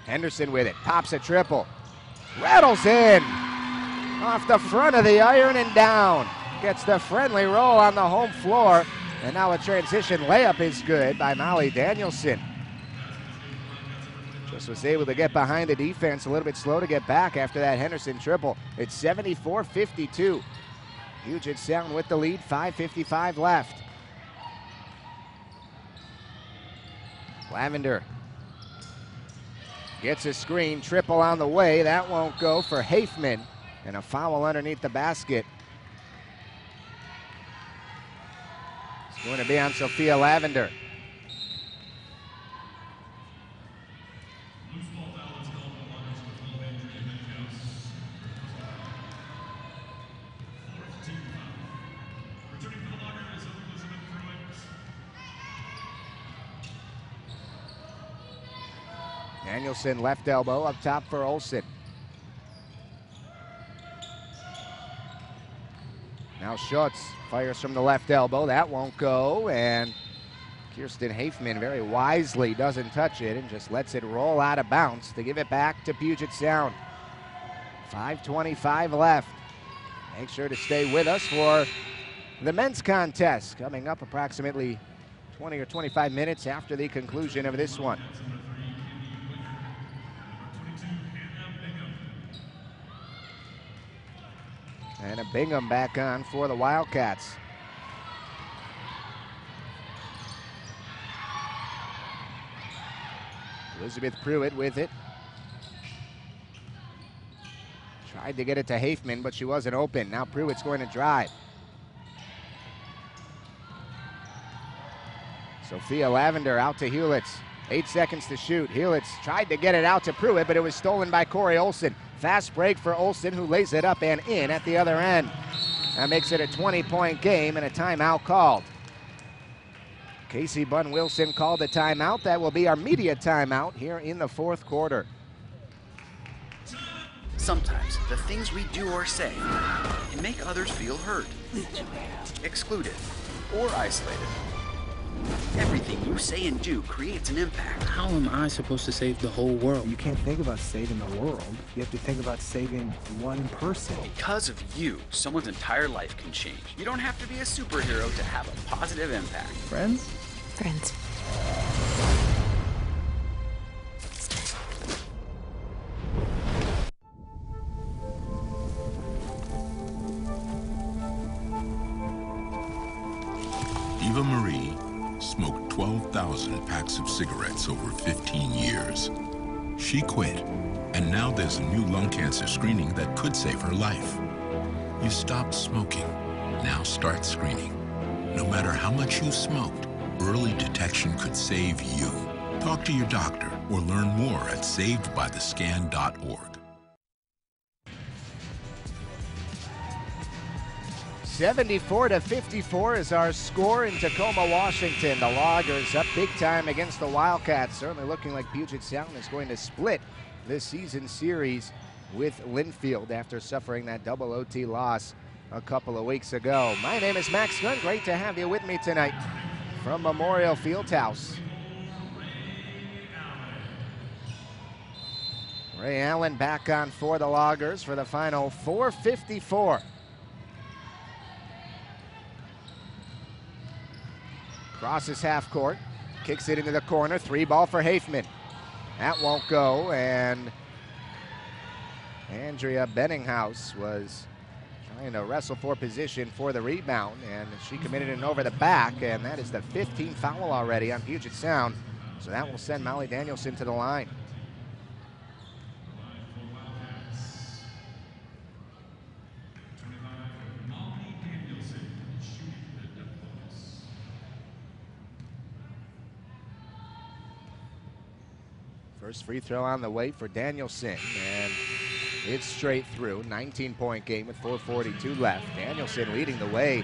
A: Henderson with it, pops a triple. Rattles in. Off the front of the iron and down. Gets the friendly roll on the home floor. And now a transition layup is good by Molly Danielson. Just was able to get behind the defense, a little bit slow to get back after that Henderson triple. It's 74-52. Puget Sound with the lead, 5:55 left. Lavender gets a screen, triple on the way. That won't go for Hafman, and a foul underneath the basket. It's going to be on Sophia Lavender. Danielson left elbow up top for Olsen. Now Schutz fires from the left elbow. That won't go, and Kirsten Hafman very wisely doesn't touch it and just lets it roll out of bounds to give it back to Puget Sound. 5:25 left. Make sure to stay with us for the men's contest coming up approximately 20 or 25 minutes after the conclusion of this one. And a Bingham back on for the Wildcats. Elizabeth Pruitt with it. Tried to get it to Hafman, but she wasn't open. Now Pruitt's going to drive. Sophia Lavender out to Hewlitz. 8 seconds to shoot. Hewlitz tried to get it out to Pruitt, but it was stolen by Corey Olsen. Fast break for Olsen, who lays it up and in at the other end. That makes it a 20-point game and a timeout called. Casey Bunn-Wilson called a timeout. That will be our media timeout here in the fourth quarter.
U: Sometimes the things we do or say can make others feel hurt, excluded, or isolated. Everything you say and do creates an impact.
V: How am I supposed to save the whole world? You can't think about saving the world. You have to think about saving one person.
U: Because of you, someone's entire life can change. You don't have to be a superhero to have a positive impact.
V: Friends?
E: Friends.
L: Eva Marie smoked 12,000 packs of cigarettes over 15 years. She quit, and now there's a new lung cancer screening that could save her life. You stopped smoking. Now start screening. No matter how much you smoked, early detection could save you. Talk to your doctor or learn more at savedbythescan.org.
A: 74-54 is our score in Tacoma, Washington. The Loggers up big time against the Wildcats. Certainly looking like Puget Sound is going to split this season series with Linfield after suffering that double OT loss a couple of weeks ago. My name is Max Gunn. Great to have you with me tonight from Memorial Fieldhouse. Ray Allen back on for the Loggers for the final 4:54. Crosses half court, kicks it into the corner, 3-ball for Hafman. That won't go, and Andrea Benninghaus was trying to wrestle for position for the rebound, and she committed it over the back, and that is the 15th foul already on Puget Sound. So that will send Molly Danielson to the line. First free throw on the way for Danielson, and it's straight through. 19-point game with 4:42 left. Danielson leading the way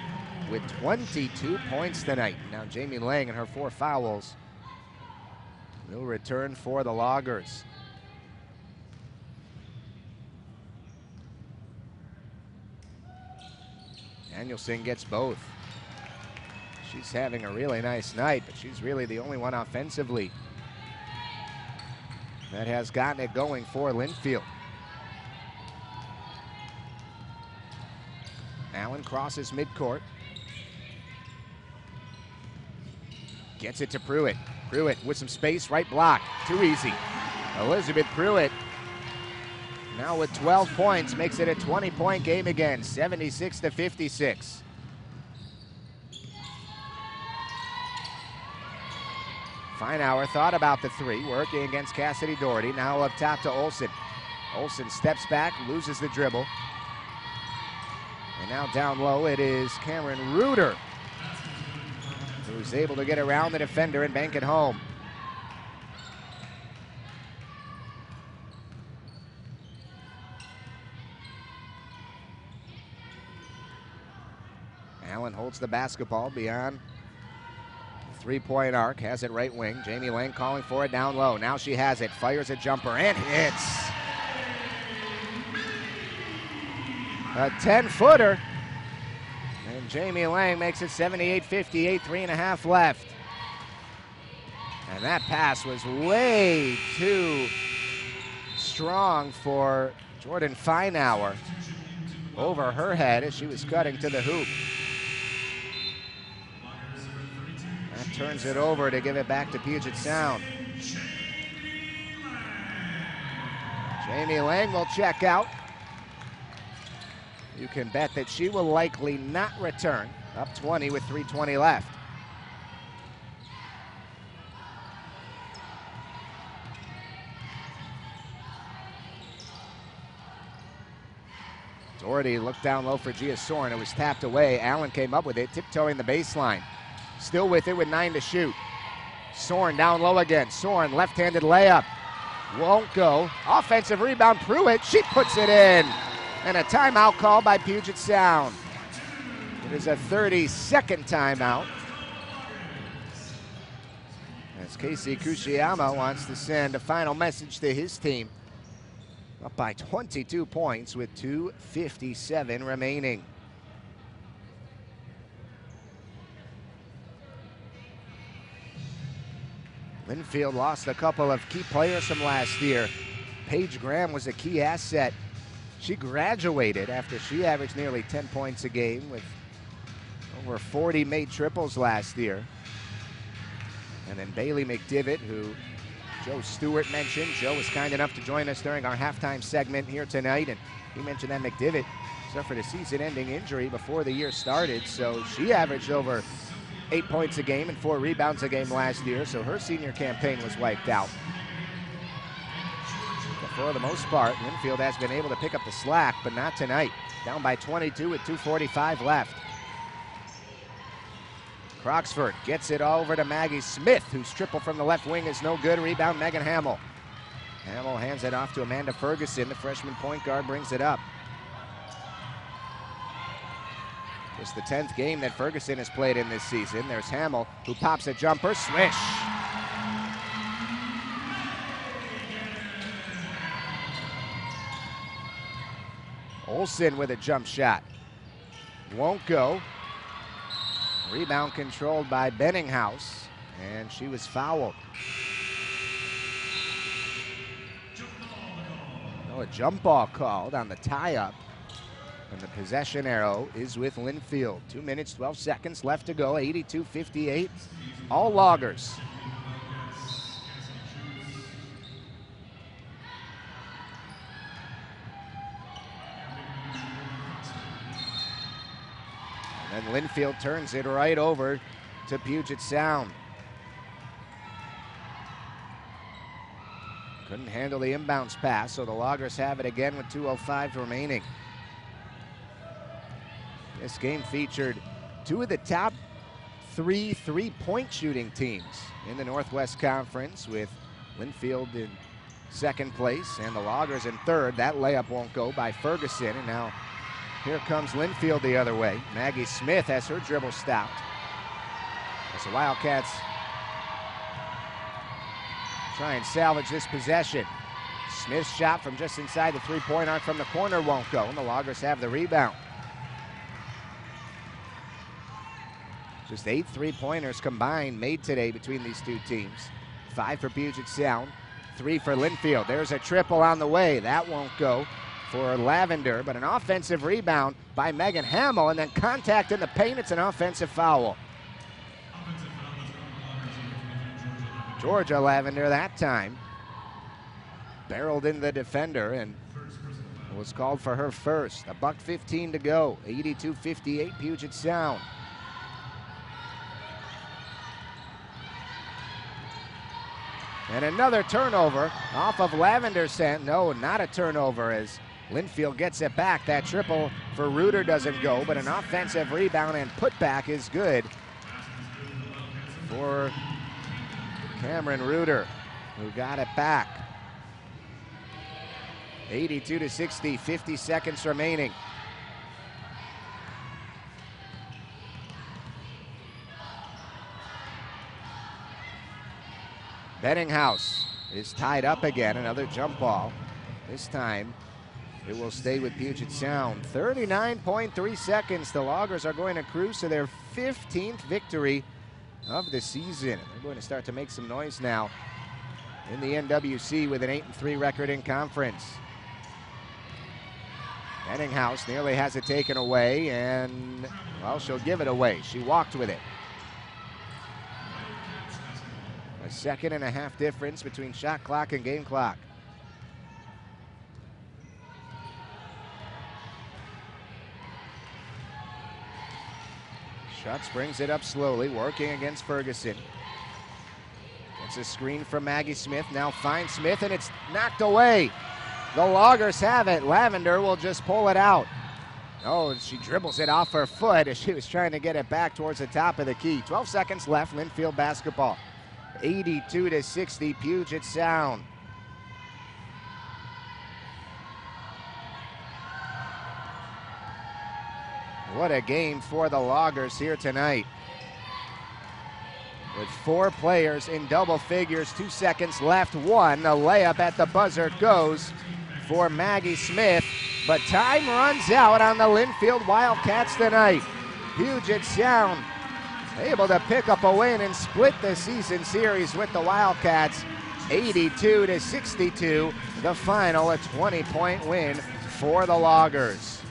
A: with 22 points tonight. Now Jamie Lang and her 4 fouls will return for the Loggers. Danielson gets both. She's having a really nice night, but she's really the only one offensively that has gotten it going for Linfield. Allen crosses midcourt. Gets it to Pruitt. Pruitt with some space, right block. Too easy. Elizabeth Pruitt, now with 12 points, makes it a 20-point game again, 76-56. Feinauer thought about the three, working against Cassidy Doherty. Now up top to Olsen. Olsen steps back, loses the dribble. And now down low, it is Cameron Reuter, who's able to get around the defender and bank it home. Allen holds the basketball beyond the three-point arc, has it right wing. Jamie Lang calling for it down low. Now she has it, fires a jumper and hits. A 10-footer. And Jamie Lang makes it 78-58, 3.5 left. And that pass was way too strong for Jordan Feinauer. Over her head as she was cutting to the hoop. That turns it over to give it back to Puget Sound. Jamie Lang will check out. You can bet that she will likely not return. Up 20 with 3:20 left. Doherty looked down low for Gia Soren. It was tapped away. Allen came up with it, tiptoeing the baseline. Still with it with 9 to shoot. Soren down low again. Soren, left-handed layup. Won't go. Offensive rebound, Pruitt. She puts it in. And a timeout call by Puget Sound. It is a 30-second timeout. As Casey Kushiyama wants to send a final message to his team. Up by 22 points with 2:57 remaining. Linfield lost a couple of key players from last year. Paige Graham was a key asset. She graduated after she averaged nearly 10 points a game with over 40 made triples last year. And then Bailey McDivitt, who Joe Stewart mentioned. Joe was kind enough to join us during our halftime segment here tonight, and he mentioned that McDivitt suffered a season-ending injury before the year started, so she averaged over 8 points a game and 4 rebounds a game last year, so her senior campaign was wiped out. But for the most part, Linfield has been able to pick up the slack, but not tonight. Down by 22 with 2:45 left. Croxford gets it over to Maggie Smith, whose triple from the left wing is no good. Rebound, Megan Hamill. Hamill hands it off to Amanda Ferguson. The freshman point guard brings it up. It's the 10th game that Ferguson has played in this season. There's Hamill, who pops a jumper, swish. Olsen with a jump shot. Won't go. Rebound controlled by Benninghaus, and she was fouled. Oh, a jump ball called on the tie-up, and the possession arrow is with Linfield. 2 minutes, 12 seconds left to go, 82-58, all Loggers. And Linfield turns it right over to Puget Sound. Couldn't handle the inbounds pass, so the Loggers have it again with 2:05 remaining. This game featured 2 of the top 3 three-point shooting teams in the Northwest Conference, with Linfield in second place and the Loggers in third. That layup won't go by Ferguson, and now here comes Linfield the other way. Maggie Smith has her dribble stopped. As the Wildcats try and salvage this possession. Smith's shot from just inside the three-point arc from the corner won't go, and the Loggers have the rebound. Just 8 three-pointers combined made today between these two teams. 5 for Puget Sound, 3 for Linfield. There's a triple on the way. That won't go for Lavender, but an offensive rebound by Megan Hamill, and then contact in the paint. It's an offensive foul. Georgia Lavender that time. barreled in the defender and was called for her first. $1:15 to go. 82-58 Puget Sound. And another turnover off of Lavender Sand. No, not a turnover as Linfield gets it back. That triple for Reuter doesn't go, but an offensive rebound and putback is good for Cameron Reuter, who got it back. 82-60, 50 seconds remaining. Benninghouse is tied up again, another jump ball. This time it will stay with Puget Sound. 39.3 seconds. The Loggers are going to cruise to their 15th victory of the season. They're going to start to make some noise now in the NWC with an 8-3 record in conference. Benninghouse nearly has it taken away, and, well, she'll give it away. She walked with it. A 1.5 difference between shot clock and game clock. Schutz brings it up slowly, working against Ferguson. Gets a screen from Maggie Smith, now finds Smith, and it's knocked away. The Loggers have it. Lavender will just pull it out. Oh, she dribbles it off her foot as she was trying to get it back towards the top of the key. 12 seconds left, Linfield basketball. 82-60, Puget Sound. What a game for the Loggers here tonight. With 4 players in double figures, 2 seconds left, one. The layup at the buzzer goes for Maggie Smith, but time runs out on the Linfield Wildcats tonight. Puget Sound able to pick up a win and split the season series with the Wildcats. 82-62, the final, a 20-point win for the Loggers.